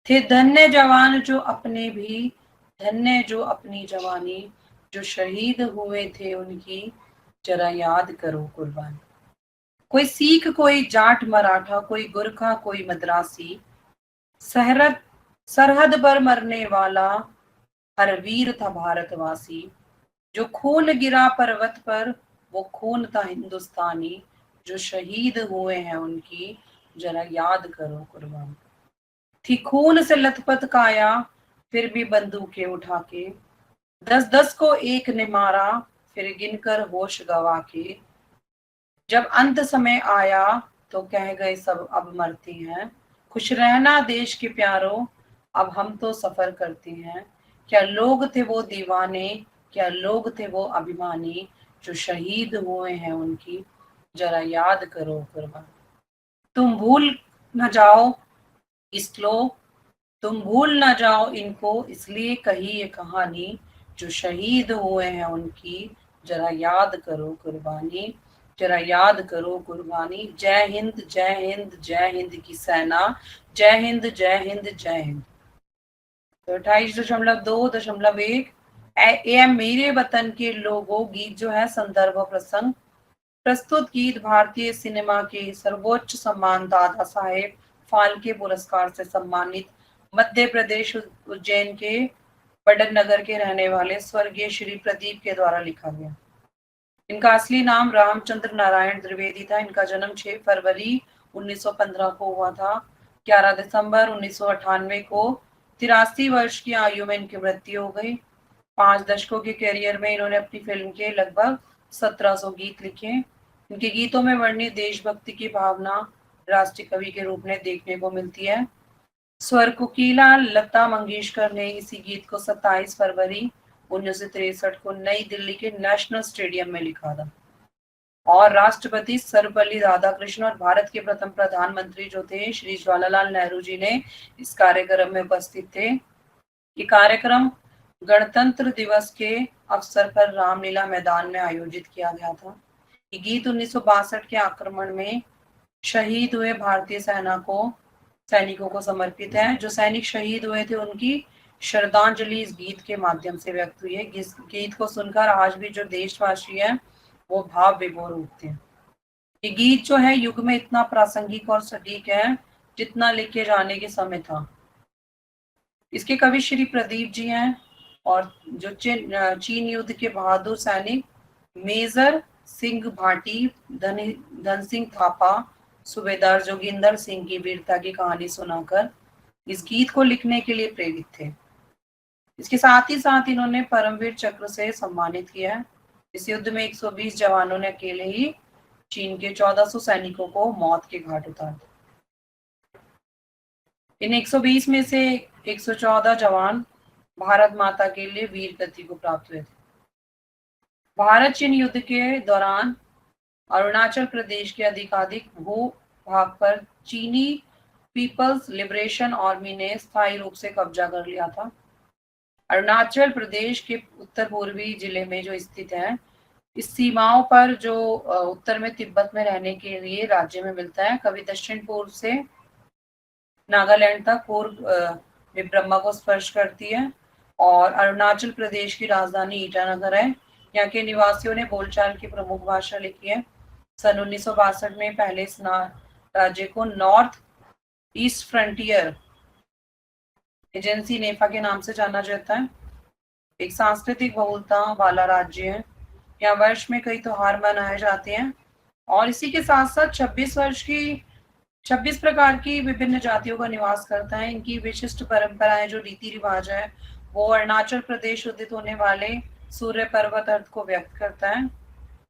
थे धन्य जवान जो अपने भी, धन्य जो अपनी जवानी, जो शहीद हुए थे उनकी जरा याद करो कुर्बानी। कोई सिख, कोई जाट मराठा, कोई गुरखा, कोई मद्रासी, सरहद पर मरने वाला हर वीर था भारतवासी, जो खून गिरा पर्वत पर वो खून था हिंदुस्तानी, जो शहीद हुए हैं उनकी जरा याद करो कुर्बानी। थी खून से लथपथ काया फिर भी बंदूकें उठा के, 10-10 को एक ने मारा फिर गिनकर होश गवा के, जब अंत समय आया तो कह गए सब अब मरती हैं, खुश रहना देश के प्यारों अब हम तो सफर करते हैं, क्या लोग थे वो दीवाने, क्या लोग थे वो अभिमानी, जो शहीद हुए हैं उनकी जरा याद करो कुर्बान। तुम भूल न जाओ इसलो तुम भूल न जाओ इनको इसलिए कही ये कहानी, जो शहीद हुए हैं उनकी जरा याद करो कुर्बानी, जरा याद करो कुर्बानी। जय हिंद, जय हिंद, जय हिंद की सेना, जय हिंद, जय हिंद, जय हिंद। तो 28.2.1 ए मेरे वतन के लोगों गीत जो है संदर्भ प्रसंग। प्रस्तुत गीत भारतीय सिनेमा के सर्वोच्च सम्मान दादा साहेब फाल्के पुरस्कार से सम्मानित मध्य प्रदेश उज्जैन के बड़न नगर के रहने वाले स्वर्गीय श्री प्रदीप के द्वारा लिखा गया। इनका असली नाम रामचंद्र नारायण द्विवेदी था। इनका जन्म 6 फरवरी 1915 को हुआ था। 11 दिसंबर 1998 को 83 वर्ष की आयु में इनकी मृत्यु हो गई। 5 दशकों के करियर में इन्होंने अपनी फिल्म के लगभग 1700 गीत लिखे। इनके गीतों में वर्णित देशभक्ति की भावना राष्ट्रीय कवि के रूप में देखने को मिलती है। स्वर कुकीला लता मंगेशकर ने इसी गीत को 27 फरवरी 1963 को नई दिल्ली के नेशनल स्टेडियम में लिखा था। और राष्ट्रपति सर्वपल्ली राधाकृष्णन और भारत के प्रथम प्रधानमंत्री जो थे श्री जवाहरलाल नेहरू जी ने इस कार्यक्रम में उपस्थित थे। ये कार्यक्रम गणतंत्र दिवस के अवसर पर रामलीला मैदान में आयोजित किया गया था। ये गीत 1962 के आक्रमण में शहीद हुए भारतीय सैनिकों को समर्पित है। जो सैनिक शहीद हुए थे उनकी श्रद्धांजलि इस गीत के माध्यम से व्यक्त हुई है। इस गीत को सुनकर आज भी जो देशवासी हैं वो भाव विभोर होते हैं। ये गीत जो है युग में इतना प्रासंगिक और सटीक है जितना लिखे जाने के समय था। इसके कवि श्री प्रदीप जी हैं और जो चीन युद्ध के बहादुर सैनिक मेजर सिंह भाटी, धन सिंह थापा, सूबेदार जोगिंदर सिंह की वीरता की कहानी सुनाकर इस गीत को लिखने के लिए प्रेरित थे। इसके साथ ही साथ इन्होंने परमवीर चक्र से सम्मानित किया है। इस युद्ध में 120 जवानों ने अकेले ही चीन के 1400 सैनिकों को मौत के घाट उतार दिया। इन 120 में से 114 जवान भारत माता के लिए वीर गति को प्राप्त हुए थे। भारत चीन युद्ध के दौरान अरुणाचल प्रदेश के अधिकाधिक भूभाग पर चीनी पीपल्स लिबरेशन आर्मी ने स्थायी रूप से कब्जा कर लिया था। अरुणाचल प्रदेश के उत्तर पूर्वी जिले में जो स्थित है, इस सीमाओं पर जो उत्तर में तिब्बत में रहने के लिए राज्य में मिलता है, कभी दक्षिण पूर्व से नागालैंड तक पूर्व में ब्रह्मा को स्पर्श करती है और अरुणाचल प्रदेश की राजधानी ईटानगर है। यहाँ के निवासियों ने बोलचाल की प्रमुख भाषा लिखी है। सन 1962 में पहले इस राज्य को नॉर्थ ईस्ट फ्रंटियर एजेंसी नेफा के नाम से जाना जाता है। एक सांस्कृतिक बहुलता वाला राज्य है। यहाँ वर्ष में कई त्योहार मनाए जाते हैं और इसी के साथ साथ 26 प्रकार की विभिन्न जातियों का निवास करता है। इनकी विशिष्ट परंपराएं जो रीति रिवाज है वो अरुणाचल प्रदेश उदित होने वाले सूर्य पर्वत अर्थ को व्यक्त करता है।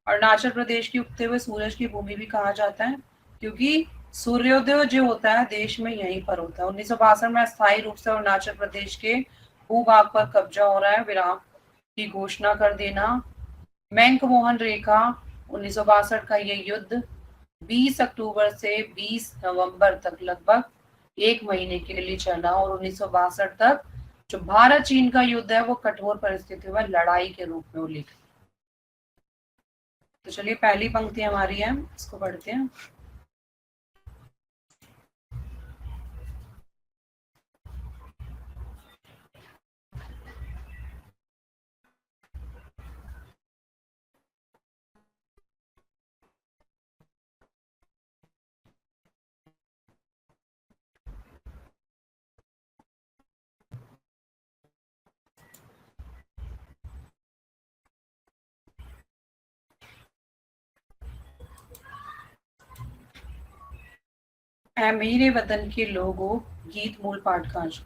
अरुणाचल प्रदेश की उगते हुए सूरज की भूमि भी कहा जाता है क्योंकि सूर्योदय जो होता है देश में यहीं पर होता है। 1962 में स्थायी रूप से अरुणाचल प्रदेश के भूभाग पर कब्जा हो रहा है। विराम की घोषणा कर देना। मैंक मोहन रेखा 1962 का ये युद्ध 20 अक्टूबर से 20 नवंबर तक लगभग 1 महीने के लिए चला और 1962 तक जो भारत चीन का युद्ध है वो कठोर परिस्थितियों में लड़ाई के रूप में उल्लेख। तो चलिए पहली पंक्ति हमारी है, इसको पढ़ते हैं। ऐ मेरे वतन के लोगों, गीत मूल पाठ का अंश।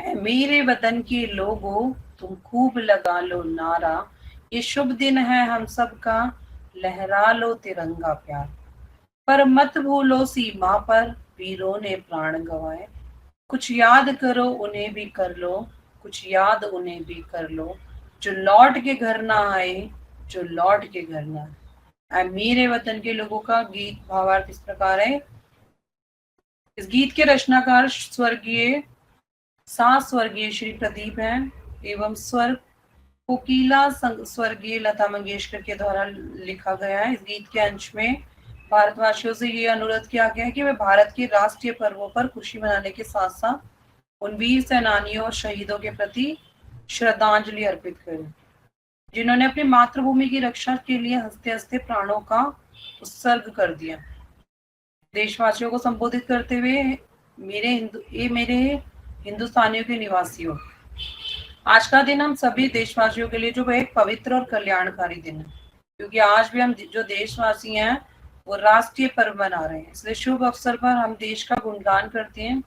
ऐ मेरे वतन के लोगों, तुम खूब लगा लो नारा, ये शुभ दिन है हम सब का, लहरा लो तिरंगा प्यार। पर मत भूलो सीमा पर वीरों ने प्राण गंवाए, कुछ याद करो उन्हें भी कर लो, कुछ याद उन्हें भी कर लो, जो लौट के घर ना आए, जो लौट के घर ना आए। ऐ मेरे वतन के लोगों का गीत भावार्थ इस प्रकार है। इस गीत के रचनाकार स्वर्गीय श्री प्रदीप हैं एवं स्वर कोकिला स्वर्गीय लता मंगेशकर के द्वारा लिखा गया है। इस गीत के अंश में भारतवासियों से ये अनुरोध किया गया है कि वे भारत के राष्ट्रीय पर्वों पर खुशी मनाने के साथ साथ उन वीर सेनानियों और शहीदों के प्रति श्रद्धांजलि अर्पित करें जिन्होंने अपनी मातृभूमि की रक्षा के लिए हंसते हंसते प्राणों का उत्सर्ग कर दिया। देशवासियों को संबोधित करते हुए मेरे हिंदुस्तानियों के निवासियों, आज का दिन हम सभी देशवासियों के लिए जो एक पवित्र और कल्याणकारी दिन है क्योंकि आज भी हम जो देशवासी हैं वो राष्ट्रीय पर्व मना रहे हैं। इसलिए शुभ अवसर पर हम देश का गुणगान करते हैं।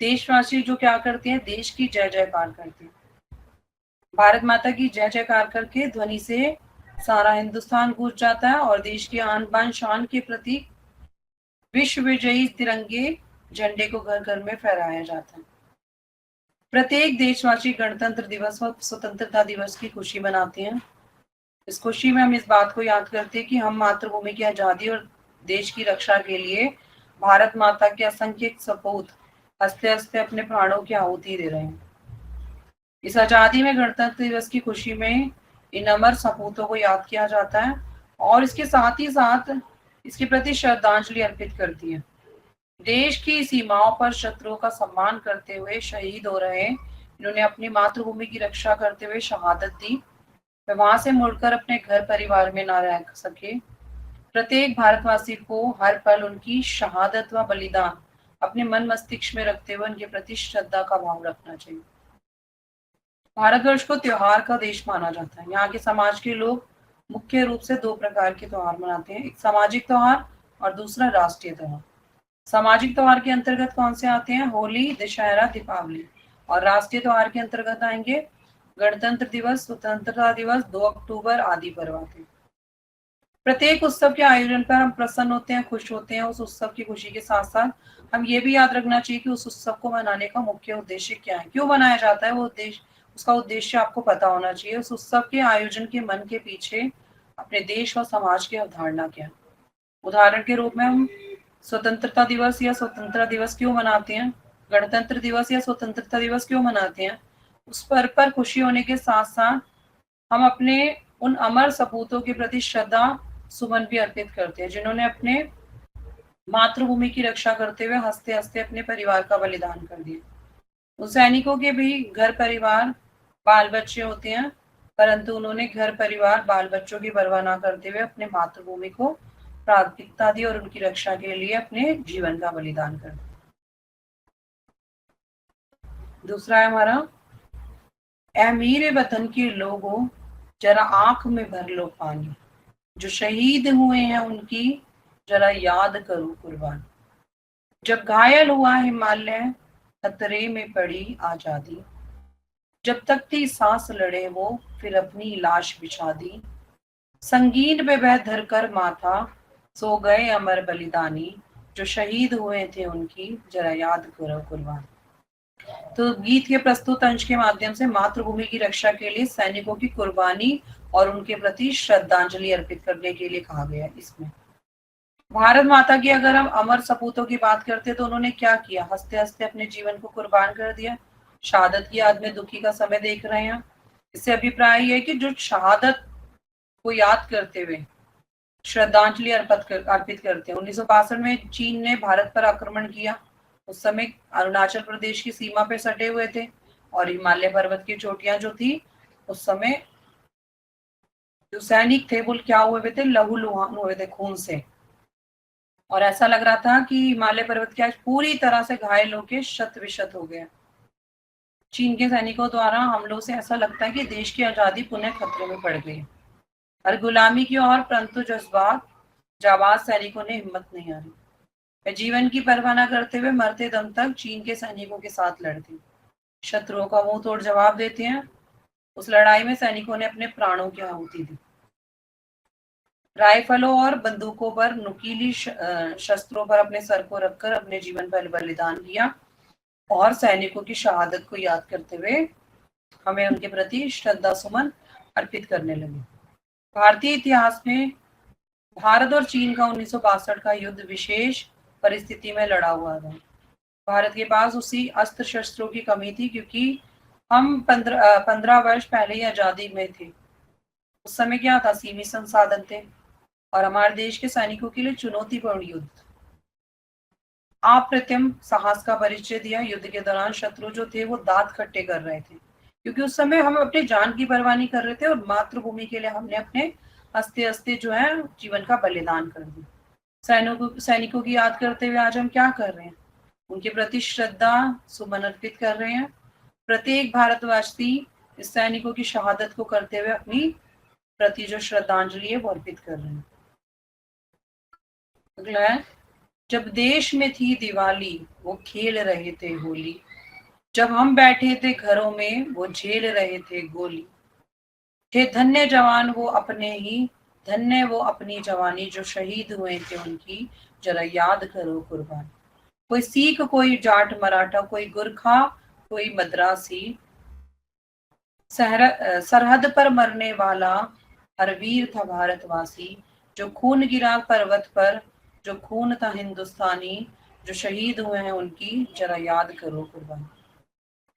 देशवासी जो क्या करते हैं, देश की जय जयकार करते हैं। भारत माता की जय जयकार करके ध्वनि से सारा हिंदुस्तान गूंज जाता है और देश की आन बान शान के प्रतीक विश्व विजयी तिरंगे झंडे को घर घर में फहराया जाता है। प्रत्येक देशवासी गणतंत्र दिवस व स्वतंत्रता दिवस की खुशी मनाते हैं। इस खुशी में हम इस बात को याद करते हैं कि हम मातृभूमि की आजादी और देश की रक्षा के लिए भारत माता के असंख्य सपूत हंसते हंसते अपने प्राणों की आहुति दे रहे हैं। इस आजादी में गणतंत्र दिवस की खुशी में इन अमर सपूतों को याद किया जाता है और इसके साथ ही साथ इसके प्रति श्रद्धांजलि अर्पित करती है। देश की सीमाओं पर शत्रुओं का सम्मान करते हुए शहीद हो रहे इन्होंने अपनी मातृभूमि की रक्षा करते हुए शहादत दी। वे वहां से मुड़कर अपने घर परिवार में ना रह सके। प्रत्येक भारतवासी को हर पल उनकी शहादत व बलिदान अपने मन मस्तिष्क में रखते हुए उनके प्रति श्रद्धा का भाव रखना चाहिए। भारतवर्ष को त्योहार का देश माना जाता है। यहाँ के समाज के लोग मुख्य रूप से दो प्रकार के त्योहार मनाते हैं, एक सामाजिक त्योहार और दूसरा राष्ट्रीय त्योहार। सामाजिक त्योहार के अंतर्गत कौन से आते हैं? होली, दशहरा, दीपावली। और राष्ट्रीय त्योहार के अंतर्गत आएंगे गणतंत्र दिवस, स्वतंत्रता दिवस, 2 अक्टूबर आदि पर्व आते हैं। प्रत्येक उत्सव के आयोजन पर हम प्रसन्न होते हैं, खुश होते हैं। उस उत्सव की खुशी के साथ साथ हम ये भी याद रखना चाहिए कि उस उत्सव को मनाने का मुख्य उद्देश्य क्या है, क्यों मनाया जाता है। वो उद्देश्य, उसका उद्देश्य आपको पता होना चाहिए। उस उत्सव के आयोजन के मन के पीछे अपने देश और समाज की अवधारणा क्या है। उदाहरण के रूप में हम स्वतंत्रता दिवस या स्वतंत्रता दिवस क्यों मनाते हैं, गणतंत्र दिवस या स्वतंत्रता दिवस क्यों मनाते हैं। उस पर खुशी होने के साथ साथ हम अपने उन अमर सपूतों के प्रति श्रद्धा सुमन भी अर्पित करते हैं जिन्होंने अपने मातृभूमि की रक्षा करते हुए हंसते हंसते अपने परिवार का बलिदान कर दिया। उन सैनिकों के भी घर परिवार बाल बच्चे होते हैं, परंतु उन्होंने घर परिवार बाल बच्चों की परवाह न करते हुए अपने मातृभूमि को प्राथमिकता दी और उनकी रक्षा के लिए अपने जीवन का बलिदान कर दिया। दूसरा है हमारा, ऐ मेरे वतन के लोगों जरा आंख में भर लो पानी, जो शहीद हुए हैं उनकी जरा याद करो कुर्बान। जब घायल हुआ हिमालय खतरे में पड़ी आजादी, जब तक थी सांस लड़े वो फिर अपनी लाश बिछा दी। संगीन पे वह धरकर माथा सो गए अमर बलिदानी, जो शहीद हुए थे उनकी जरा याद करो कुर्बान। तो गीत के प्रस्तुत अंश के माध्यम से मातृभूमि की रक्षा के लिए सैनिकों की कुर्बानी और उनके प्रति श्रद्धांजलि अर्पित करने के लिए कहा गया है। इसमें भारत माता की अगर हम अमर सपूतों की बात करते तो उन्होंने क्या किया, हंसते हंसते अपने जीवन को कुर्बान कर दिया। शहादत की याद में दुखी का समय देख रहे हैं। इससे अभिप्राय यह है कि जो शहादत को याद करते हुए श्रद्धांजलि अर्पित करते हैं। 1962 में चीन ने भारत पर आक्रमण किया। उस समय अरुणाचल प्रदेश की सीमा पे सटे हुए थे और हिमालय पर्वत की चोटियां जो थी, उस समय जो सैनिक थे वो क्या हुए थे, लहूलुहान हुए थे खून से। और ऐसा लग रहा था कि हिमालय पर्वत क्या पूरी तरह से घायल होकर शत विशत हो गया। चीन के सैनिकों द्वारा हमलों से ऐसा लगता है कि देश की आजादी पुनः खतरे में पड़ गई और गुलामी की ओर, परंतु जज्बात जाबाज सैनिकों ने हिम्मत नहीं हारी। वे जीवन की परवाह न करते हुए मरते दम तक चीन के सैनिकों के साथ लड़ते, शत्रुओं का मुंह तोड़ जवाब देते हैं। उस लड़ाई में सैनिकों ने अपने प्राणों की आहुति दी। राइफलों और बंदूकों पर, नुकीली शस्त्रों पर अपने सर को रखकर अपने जीवन पर बलिदान किया और सैनिकों की शहादत को याद करते हुए हमें उनके प्रति श्रद्धा सुमन अर्पित करने लगे। भारतीय इतिहास में भारत और चीन का 1962 का युद्ध विशेष परिस्थिति में लड़ा हुआ था। भारत के पास उसी अस्त्र शस्त्रों की कमी थी क्योंकि हम 15 वर्ष पहले ही आजादी में थे। उस समय क्या था, सीमित संसाधन थे और हमारे देश के सैनिकों के लिए चुनौतीपूर्ण युद्ध, अप्रतिम साहस का परिचय दिया। युद्ध के दौरान शत्रु जो थे वो दांत खट्टे कर रहे थे क्योंकि उस समय हम अपने जान की परवाह नहीं कर रहे थे और मातृभूमि के लिए हमने अपने हंसते हंसते जो है जीवन का बलिदान कर दिया। सैनिकों की याद करते हुए आज हम क्या कर रहे हैं, उनके प्रति श्रद्धा सुमन अर्पित कर रहे हैं। प्रत्येक भारतवासी इस सैनिकों की शहादत को करते हुए अपनी प्रति जो श्रद्धांजलि है वो अर्पित कर रहे हैं। अगला है, जब देश में थी दिवाली वो खेल रहे थे होली, जब हम बैठे थे घरों में वो झेल रहे थे गोली। थे धन्य जवान वो अपने ही, धन्य वो अपनी जवानी, जो शहीद हुए थे उनकी जरा याद करो कुर्बान। कोई सिख, कोई जाट मराठा, कोई गुरखा, कोई मद्रासी, सरहद पर मरने वाला हर वीर था भारतवासी, जो खून गिरा पर्वत पर, जो खून था हिंदुस्तानी, जो शहीद हुए हैं उनकी जरा याद करो कुर्बानी।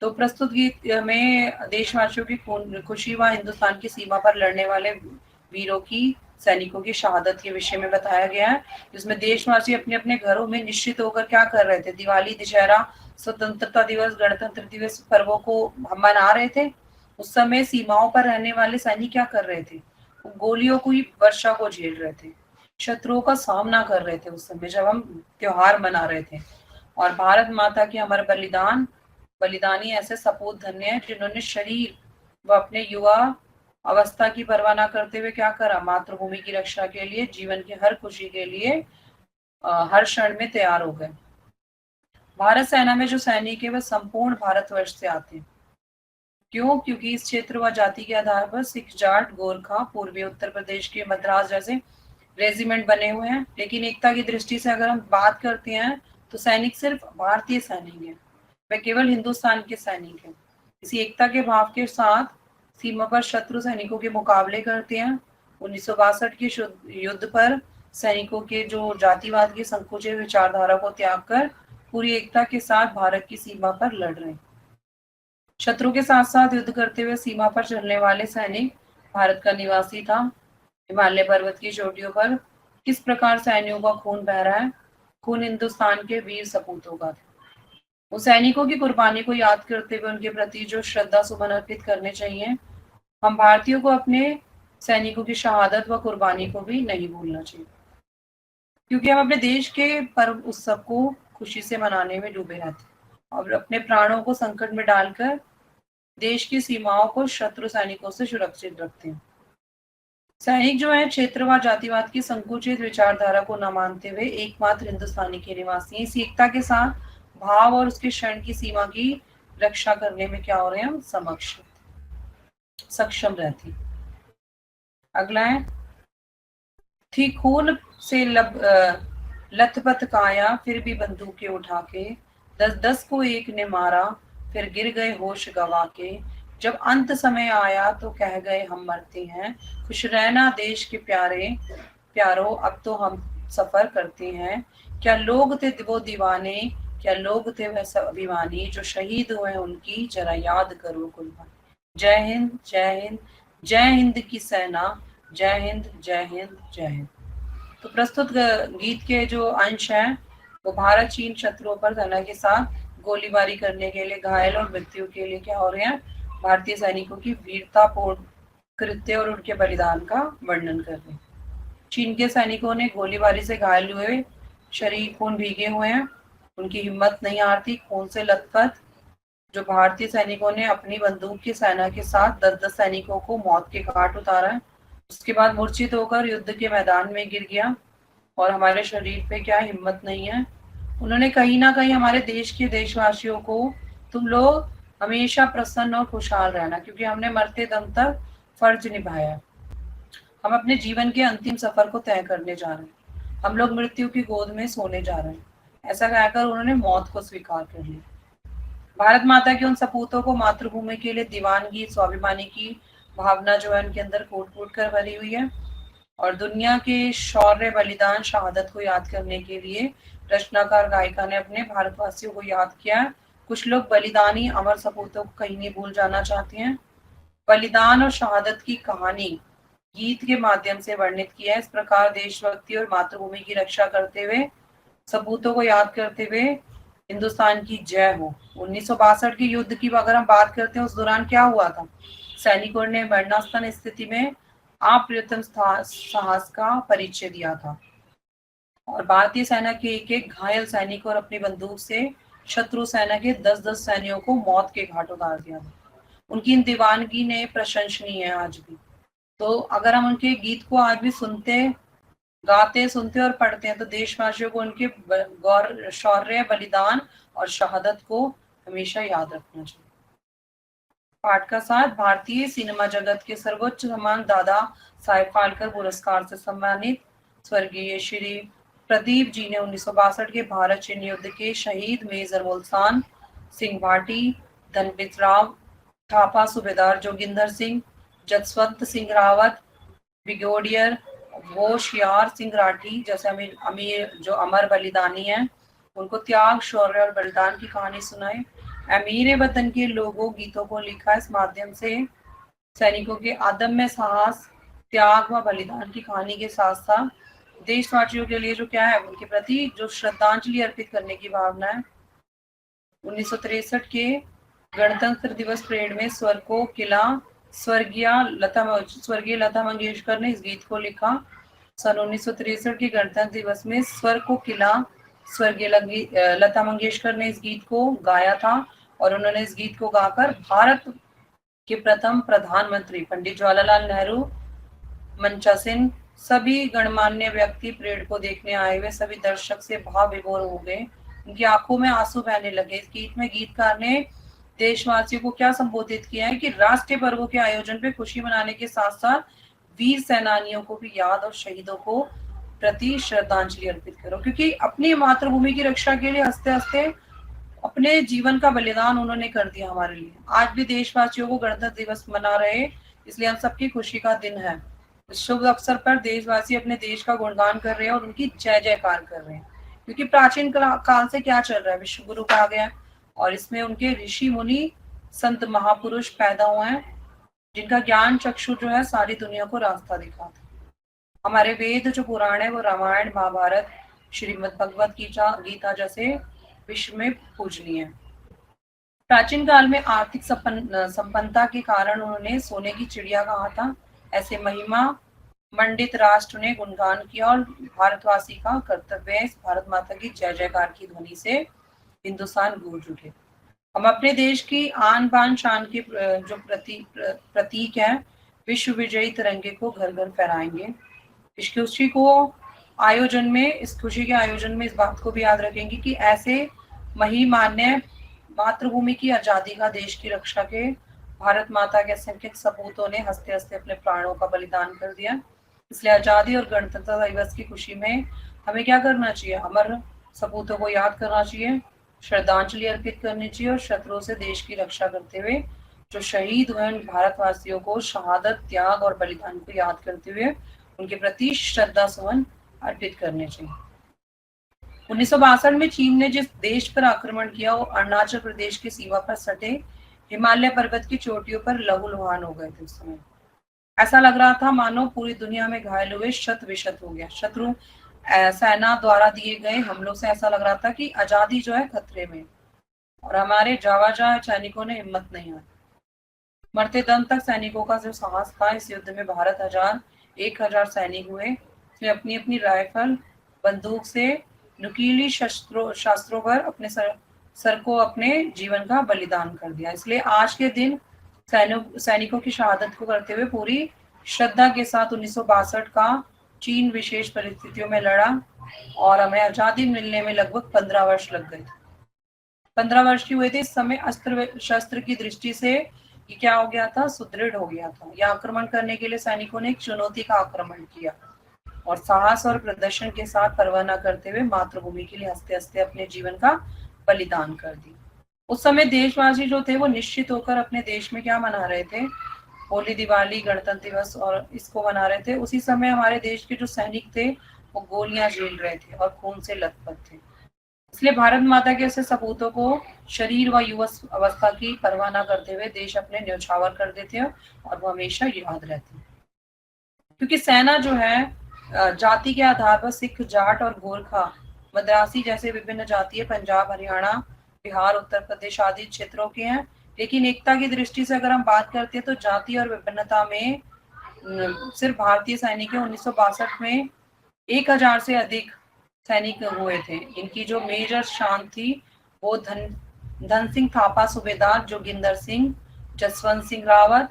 तो प्रस्तुत गीत में देशवासियों की खुशी व हिंदुस्तान की सीमा पर लड़ने वाले वीरों की, सैनिकों की शहादत के विषय में बताया गया है, जिसमें देशवासी अपने अपने घरों में निश्चित होकर क्या कर रहे थे, दिवाली, दशहरा, स्वतंत्रता दिवस, गणतंत्र दिवस पर्वों को हम मना रहे थे। उस समय सीमाओं पर रहने वाले सैनिक क्या कर रहे थे, गोलियों की वर्षा को झेल रहे थे, शत्रुओं का सामना कर रहे थे उस समय जब हम त्योहार मना रहे थे। और भारत माता के अमर बलिदानी ऐसे सपूत धन्य हैं जिन्होंने शरीर व अपने युवा अवस्था की परवाह न करते हुए क्या करा, मातृभूमि की रक्षा के लिए, जीवन की हर खुशी के लिए हर क्षण में तैयार हो गए। भारत सेना में जो सैनिक है वह संपूर्ण भारतवर्ष से आते हैं। क्यों? क्योंकि इस क्षेत्र व जाति के आधार पर सिख, जाट, गोरखा, पूर्वी उत्तर प्रदेश के मद्रास जैसे रेजिमेंट बने हुए हैं। लेकिन एकता की दृष्टि से अगर हम बात करते हैं तो सैनिक सिर्फ भारतीय सैनिक है, वे केवल हिंदुस्तान के सैनिक हैं। इसी एकता के भाव के साथ सीमा पर शत्रु सैनिकों के मुकाबले करते हैं। 1962 के युद्ध पर सैनिकों के जो जातिवाद की संकुचित विचारधारा को त्याग कर पूरी एकता के साथ भारत की सीमा पर लड़ रहे हैं। शत्रु के साथ साथ युद्ध करते हुए सीमा पर चलने वाले सैनिक भारत का निवासी था। हिमालय पर्वत की चोटियों पर किस प्रकार सैनिकों का खून बह रहा है, खून हिंदुस्तान के वीर सपूतों का था। उन सैनिकों की कुर्बानी को याद करते हुए उनके प्रति जो श्रद्धा सुमन अर्पित करने चाहिए, हम भारतीयों को अपने सैनिकों की शहादत व कुर्बानी को भी नहीं भूलना चाहिए, क्योंकि हम अपने देश के पर्व उत्सव को खुशी से मनाने में डूबे रहते हैं और अपने प्राणों को संकट में डालकर देश की सीमाओं को शत्रु सैनिकों से सुरक्षित रखते हैं। सैनिक जो है क्षेत्रवाद, जातिवाद की संकुचित विचारधारा को न मानते हुए एकमात्र हिंदुस्तानी के निवासी हैं। इसी एकता के साथ भाव और उसके क्षण की सीमा की रक्षा करने में क्या हो रहे हैं, हम सक्षम रहती। अगला है, थी खून से लथपथ काया, फिर भी बंदूकें उठा के, 10-10 को एक ने मारा, फिर गिर गए होश गवा के। जब अंत समय आया तो कह गए हम मरते हैं, खुश रहना देश के प्यारों, अब तो हम सफर करते हैं। क्या लोग थे वो दीवाने, क्या लोग थे वह सब अभिमानी, जो शहीद हुए उनकी जरा याद करो कुर्बानी। जय हिंद, जय हिंद, जय हिंद की सेना, जय हिंद, जय हिंद, जय हिंद। तो प्रस्तुत गीत के जो अंश हैं वो भारत चीन शत्रुओं पर सेना के साथ गोलीबारी करने के लिए घायल और मृत्यु के लिए क्या हो रहे हैं, भारतीय सैनिकों की वीरतापूर्ण कृत्य और उनके बलिदान का वर्णन कर रहे हैं। चीन के सैनिकों ने गोलीबारी से घायल हुए, शरीर खून भीगे हुए हैं, उनकी हिम्मत नहीं हारती, खून से लथपथ जो भारतीय सैनिकों ने अपनी बंदूक की सेना के साथ 10-10 सैनिकों को मौत के घाट उतारा है। उसके बाद मूर्छित होकर युद्ध के मैदान में गिर गया और हमारे शरीर पे क्या हिम्मत नहीं है। उन्होंने कहीं ना कहीं हमारे देश के देशवासियों को, तुम लोग हमेशा प्रसन्न और खुशहाल रहना, क्योंकि हमने मरते दम तक फर्ज निभाया। हम अपने जीवन के अंतिम सफर को तय करने जा रहे हैं, हम लोग मृत्यु की गोद में सोने जा रहे हैं। ऐसा कहकर उन्होंने मौत को स्वीकार कर लिया। भारत माता के उन सपूतों को मातृभूमि के लिए दीवानगी, स्वाभिमानी की भावना जो है उनके अंदर कूट कूट कर भरी हुई है। और दुनिया के शौर्य, बलिदान, शहादत को याद करने के लिए रचनाकार गायिका ने अपने भारतवासियों को याद किया। कुछ लोग बलिदानी अमर सपूतों को कहीं नहीं भूल जाना चाहते हैं। बलिदान और शहादत की कहानी गीत के माध्यम से वर्णित किया है। इस प्रकार देशभक्ति और मातृभूमि की रक्षा करते हुए, सपूतों को याद करते हुए हिंदुस्तान की जय हो। 1962 के युद्ध की अगर हम बात करते हैं, उस दौरान क्या हुआ था, सैनिकों ने मरणासन स्थिति में अप्रतिम साहस का परिचय दिया था और भारतीय सेना के एक एक घायल सैनिक और अपनी बंदूक से शत्रु सेना के 10-10 सैनिकों को मौत के घाट उतार दिया था। उनकी इन दीवानगी ने प्रशंसनीय है आज भी। तो अगर हम उनके गीत को आज भी गाते, सुनते और पढ़ते हैं तो देशवासियों को उनके गौर, शौर्य, बलिदान और शहादत को हमेशा याद रखना चाहिए। पाठ का साथ, भारतीय सिनेमा जगत के सर्वोच्च सम्मान दादा साहेब फाल्के पुरस्कार से सम्मानित स्वर्गीय श्री प्रदीप जी ने 1962 के भारत चीन युद्ध के शहीद मेजर मुल्तान सिंह भाटी, धनपत राव थापा, सूबेदार जोगिंदर सिंह, जसवंत सिंह रावत, ब्रिगेडियर होशियार सिंह राठी जैसे अमीर अमीर जो अमर बलिदानी हैं, उनको त्याग, शौर्य और बलिदान की कहानी सुनाई। अमीर वतन के लोगों गीतों को लिखा। इस माध्यम से सैनिकों के अदम्य साहस, त्याग व बलिदान की कहानी के साथ साथ देशवासियों के लिए जो क्या है, उनके प्रति जो श्रद्धांजलि अर्पित करने की भावना है। 1963 के गणतंत्र दिवस परेड में स्वर को किला स्वर्गीय लता मंगेशकर ने इस गीत को लिखा। सन 1963 के गणतंत्र दिवस में स्वर को किला स्वर्गीय लता मंगेशकर ने इस गीत को गाया था और उन्होंने इस गीत को गाकर भारत के प्रथम प्रधानमंत्री पंडित जवाहरलाल नेहरू, मंचा सिंह, सभी गणमान्य व्यक्ति परेड को देखने आए हुए सभी दर्शक से भाव विभोर हो गए। उनकी आंखों में आंसू बहने लगे। इस गीत में गीतकार ने देशवासियों को क्या संबोधित किया है कि राष्ट्रीय पर्वों के आयोजन पे खुशी मनाने के साथ साथ वीर सेनानियों को भी याद और शहीदों को प्रति श्रद्धांजलि अर्पित करो, क्योंकि अपनी मातृभूमि की रक्षा के लिए हंसते हंसते अपने जीवन का बलिदान उन्होंने कर दिया हमारे लिए। आज भी देशवासियों को गणतंत्र दिवस मना रहे, इसलिए हम सबकी खुशी का दिन है। इस शुभ अवसर पर देशवासी अपने देश का गुणगान कर रहे हैं और उनकी जय जयकार कर रहे हैं, क्योंकि प्राचीन काल से क्या चल रहा है, विश्व गुरु कहा गया और इसमें उनके ऋषि मुनि संत महापुरुष पैदा हुए हैं जिनका ज्ञान चक्षु जो है सारी दुनिया को रास्ता दिखाता है। हमारे वेद जो पुराण है वो रामायण, महाभारत, श्रीमद् भगवत गीता जैसे विश्व में पूजनीय है। प्राचीन काल में आर्थिक संपन्नता के कारण उन्होंने सोने की चिड़िया कहा था। ऐसे महिमा मंडित राष्ट्र ने गुणगान किया और भारतवासी का कर्तव्य है इस भारत माता की जय जयकार की ध्वनि से हिंदुस्तान गूंज उठे। हम अपने देश की आन बान शान के जो प्रतीक है विश्व विजयी तिरंगे को घर घर फहराएंगे। इस खुशी के आयोजन में इस बात को भी याद रखेंगे कि ऐसे महिमान्य मातृभूमि की आजादी का, देश की रक्षा के भारत माता के असंख्य सपूतों ने हंसते हंसते अपने प्राणों का बलिदान कर दिया। इसलिए आजादी और गणतंत्र दिवस की खुशी में हमें क्या करना चाहिए, अमर सपूतों को याद करना चाहिए, श्रद्धांजलि अर्पित करनी चाहिए और शत्रुओं से देश की रक्षा करते हुए जो शहीद हुए उन भारतवासियों को शहादत, त्याग और बलिदान को याद करते हुए उनके प्रति श्रद्धा सुमन अर्पित करने चाहिए। 1962 में चीन ने जिस देश पर आक्रमण किया वो अरुणाचल प्रदेश की सीमा पर सटे हिमालय पर्वत की चोटियों पर लहूलुहान हो गए थे। उस समय ऐसा लग रहा था मानो पूरी दुनिया में घायल हुए शत विशत हो गया। शत्रु सेना द्वारा दिए गए हमलों से ऐसा लग रहा था कि आजादी जो है खतरे में, और हमारे जावाजा सैनिकों ने हिम्मत नहीं हारी। मरते दम तक सैनिकों का जो साहस था, इस युद्ध में भारत 1000 सैनिक हुए। वे अपनी अपनी राइफल, बंदूक से नुकीली शास्त्रों पर अपने सर को अपने जीवन का बलिदान कर दिया। इसलिए आज के दिन सैनिकों की शहादत को करते हुए पूरी श्रद्धा के साथ 1962 का चीन विशेष परिस्थितियों में लड़ा और हमें आजादी मिलने में लगभग 15 वर्ष लग गए थे। 15 वर्ष की हुए थे। इस समय अस्त्र शस्त्र की दृष्टि से ये क्या हो गया था, सुदृढ़ हो गया था। यह आक्रमण करने के लिए सैनिकों ने एक चुनौती का आक्रमण किया और साहस और प्रदर्शन के साथ परवाह न करते हुए मातृभूमि के लिए हंसते हंसते अपने जीवन का बलिदान कर दी। उस समय देशवासी जो थे वो निश्चित होकर अपने देश में क्या मना रहे थे, होली, दिवाली, गणतंत्र दिवस और इसको मना रहे थे। उसी समय हमारे देश के जो सैनिक थे वो गोलियां झेल रहे थे और खून से लथपथ थे। इसलिए भारत माता के ऐसे सपूतों को शरीर व युवा अवस्था की परवाह न करते हुए देश अपने न्यौछावर कर देते हैं और वो हमेशा याद रहते हैं। क्योंकि सेना जो है जाति के आधार पर सिख, जाट और गोरखा, मद्रासी जैसे विभिन्न जातीय पंजाब, हरियाणा, बिहार, उत्तर प्रदेश आदि क्षेत्रों के हैं। लेकिन एकता की दृष्टि से अगर हम बात करते हैं तो जाति और विभिन्नता में सिर्फ भारतीय सैनिकों 1962 में 1000 से अधिक सैनिक हुए थे। इनकी जो मेजर शान थी वो धन सिंह थापा सूबेदार, जोगिंदर सिंह, जसवंत सिंह रावत,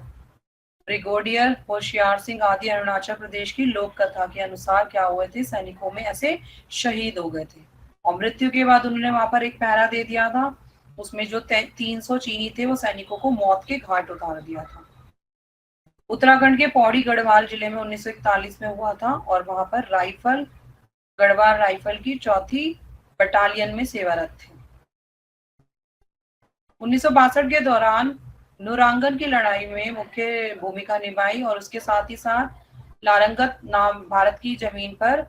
ब्रिगेडियर होशियार सिंह आदि अरुणाचल प्रदेश की लोक कथा के अनुसार क्या हुए थे, सैनिकों में ऐसे शहीद हो गए थे और मृत्यु के बाद उन्होंने वहां पर एक पहरा दे दिया था। उसमें जो 300 चीनी थे वो सैनिकों को मौत के घाट उतार दिया था। उत्तराखंड के पौड़ी गढ़वाल जिले में 1941 में हुआ था और वहां पर गढ़वाल राइफल की 4th बटालियन में सेवारत थे। 1962 के दौरान नूरांगन की लड़ाई में मुख्य भूमिका निभाई और उसके साथ ही साथ लारंगत नाम भारत की जमीन पर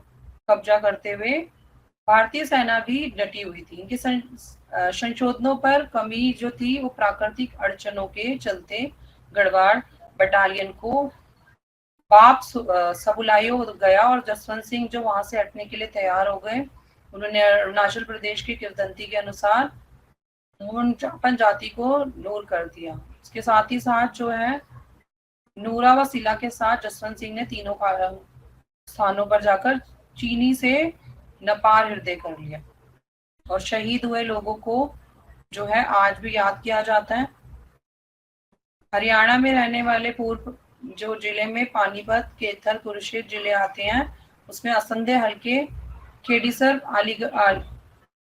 कब्जा करते हुए भारतीय सेना भी डटी हुई थी। इनके संशोधनों पर कमी जो थी वो प्राकृतिक अड़चनों के चलते गढ़वाल बटालियन को बाप सबुलायो गया और जसवंत सिंह जो वहां से हटने के लिए तैयार हो गए। उन्होंने अरुणाचल प्रदेश की किवदंती के अनुसार चापन जाति को दूर कर दिया। इसके साथ ही साथ जो है नूरा व सिला के साथ जसवंत सिंह ने तीनों स्थानों पर जाकर चीनी से नपार हृदय कर लिया और शहीद हुए लोगों को जो है आज भी याद किया जाता है। हरियाणा में रहने वाले पूर्व जो जिले में पानीपत, कैथल, कुरुक्षेत्र जिले आते हैं उसमें असंधे हल्के खेड़ीसर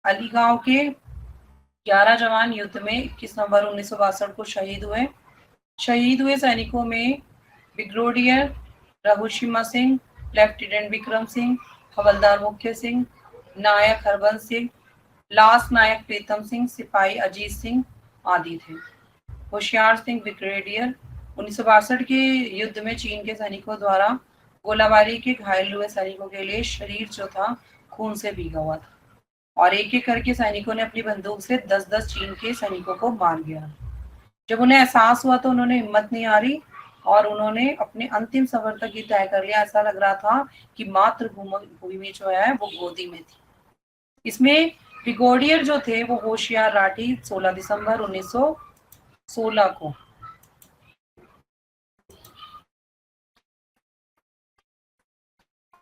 अलीगांव के 11 जवान युद्ध में 21 नवंबर 1962 को शहीद हुए सैनिकों में ब्रिगेडियर रघुशिमा सिंह, लेफ्टिनेंट विक्रम सिंह, हवलदार मुख्य सिंह, नायक हरबंस सिंह, लास्ट नायक प्रीतम सिंह, सिपाही अजीत सिंह आदि थे। होशियार सिंह ब्रिगेडियर 1962 के युद्ध में चीन के सैनिकों द्वारा गोलाबारी के घायल हुए सैनिकों के लिए शरीर जो था खून से भीगा हुआ था और एक एक करके सैनिकों ने अपनी बंदूक से 10-10 चीन के सैनिकों को मार दिया। जब उन्हें एहसास हुआ तो उन्होंने हिम्मत नहीं हारी और उन्होंने अपने अंतिम सफर तक ही तय कर लिया। ऐसा लग रहा था कि मातृभूमि जो है वो गोदी में थी। इसमें ब्रिगेडियर जो थे वो होशियार राठी 16 दिसंबर 1916 को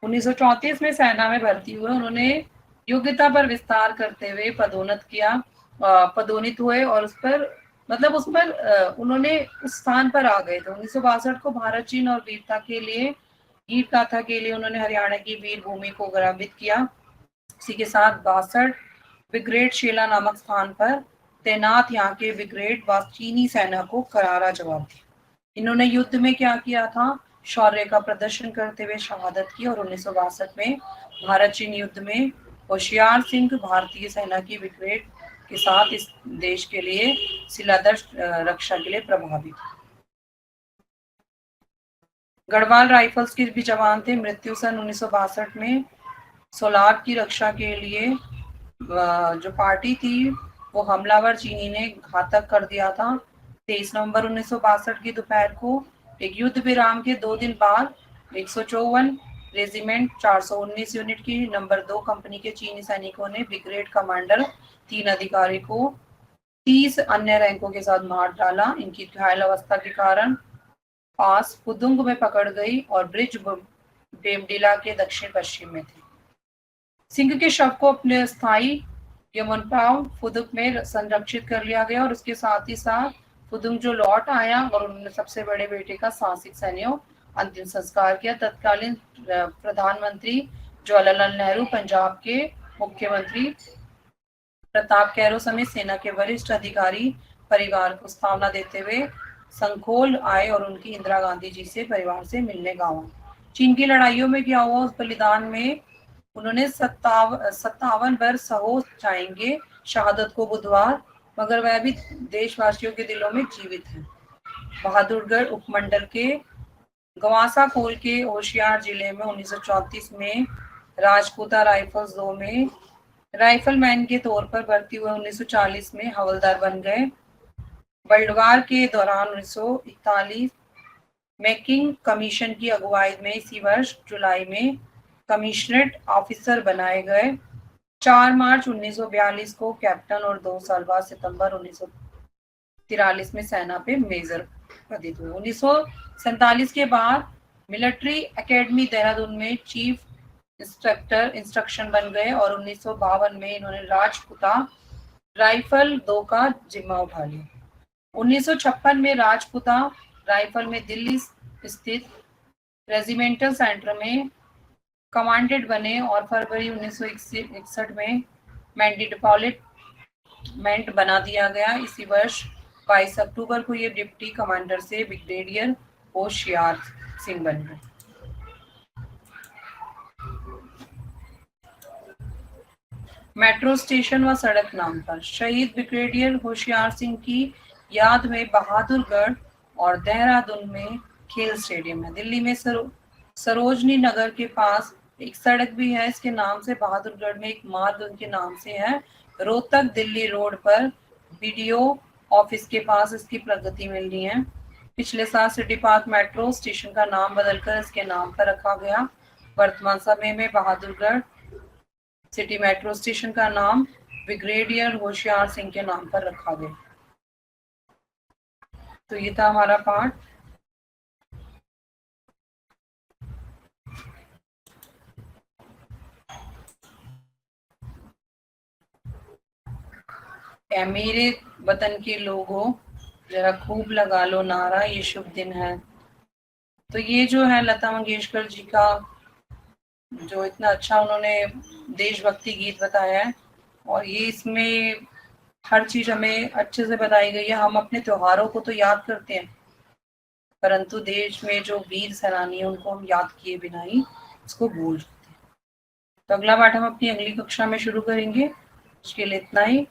1934 में सेना में भर्ती हुए। उन्होंने योग्यता पर विस्तार करते हुए पदोन्नत हुए और उस पर उन्होंने उस स्थान पर आ गए थे। 1962 को भारत चीन और वीर गाथा के लिए उन्होंने हरियाणा की वीर भूमि को गौरवित किया। इसी के साथ 62 ब्रिगेड शेला नामक स्थान पर तैनात यहाँ के ब्रिगेड व चीनी सेना को करारा जवाब दिया। इन्होंने युद्ध में क्या किया था, शौर्य का प्रदर्शन करते हुए शहादत की और 1962 में भारत चीन युद्ध में होशियार सिंह भारतीय सेना की ब्रिगेड के साथ इस देश के लिए शिलादर्श रक्षा के लिए प्रभावी। गढ़वाल राइफल्स के भी जवान थे। मृत्यु सन 1962 में सोलार की रक्षा के लिए जो पार्टी थी वो हमलावर चीनी ने घातक कर दिया था। 23 नवंबर 1962 की दोपहर को एक युद्ध विराम के 2 दिन बाद 154 रेजिमेंट 419 यूनिट की नंबर 2 कंपनी के चीनी सैनिकों ने ब्रिगेड कमांडर 3 अधिकारी को 30 अन्य रैंकों के साथ मार डाला। इनकी घायल अवस्था के कारण पास पुदुंग में पकड़ गई और ब्रिज बेमडिला के दक्षिण पश्चिम में थे। सिंह के शव को अपने स्थायी यमनपाव फुदुक में संरक्षित कर लिया गया और उसके साथ ही साथ फुदुंग जो लौट आया और उन्होंने सबसे बड़े बेटे का साहसिक सैन्यों अंतिम संस्कार किया। तत्कालीन प्रधानमंत्री जवाहरलाल नेहरू, पंजाब के मुख्यमंत्री प्रताप कैरो समेत सेना के वरिष्ठ अधिकारी परिवार को सांत्वना देते हुए संखोल आए और उनकी इंदिरा गांधी जी से परिवार से मिलने गांव। चीन की लड़ाइयों में क्या हुआ, उस बलिदान में उन्होंने 57 वर्ष हो जाएंगे शहादत को बुधवार, मगर वह भी देशवासियों के दिलों में जीवित है। बहादुरगढ़ उपमंडल के गवासा कोल के होशियार जिले में 1934 में राजपूता राइफल्स 2 में राइफलमैन के तौर पर भर्ती हुए। 1940 में हवलदार बन गए। बल्डवार के दौरान 1941 में किंग कमीशन की अगुवाई में इसी वर्ष जुलाई में कमिश्नरेट ऑफिसर बनाए गए। 4 मार्च 1942 को कैप्टन और 2 साल बाद सितंबर 1943 में सेना पे मेजर पदित हुए। 1947 के बाद मिलिट्री एकेडमी देहरादून में चीफ इंस्ट्रक्शन बन गए और 1952 में इन्होंने राजपूता राइफल 2 का जिम्मा उठा लिया। 1956 में राजपूता राइफल में दिल्ली स्थित रेजिमेंटल सेंटर में कमांडेंट बने और फरवरी 1961 में डिपार्टमेंट बना दिया गया। इसी वर्ष 22 अक्टूबर को ये डिप्टी कमांडर से ब्रिगेडियर होशियार सिंह बन गए। मेट्रो स्टेशन व सड़क नाम पर शहीद ब्रिगेडियर होशियार सिंह की याद में बहादुरगढ़ और देहरादून में खेल स्टेडियम है। दिल्ली में सरोजनी नगर के पास एक सड़क भी है इसके नाम से। बहादुरगढ़ में एक मार्ग उनके नाम से है। रोहतक दिल्ली रोड पर बीडीओ ऑफिस के पास इसकी प्रगति मिल रही है। पिछले साल सिटी पार्क मेट्रो स्टेशन का नाम बदलकर इसके नाम पर रखा गया। वर्तमान समय में बहादुरगढ़ सिटी मेट्रो स्टेशन का नाम ब्रिगेडियर होशियार सिंह के नाम पर रखा गया। तो ये था हमारा पाठ। मेरे वतन के लोगों, जरा खूब लगा लो नारा, ये शुभ दिन है। तो ये जो है लता मंगेशकर जी का जो इतना अच्छा उन्होंने देशभक्ति गीत बताया है, और ये इसमें हर चीज हमें अच्छे से बताई गई है। हम अपने त्योहारों को तो याद करते हैं, परंतु देश में जो वीर सेनानी है उनको हम याद किए बिना ही उसको भूल जाते हैं। तो अगला पाठ हम अपनी अगली कक्षा में शुरू करेंगे। उसके लिए इतना ही।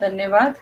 धन्यवाद।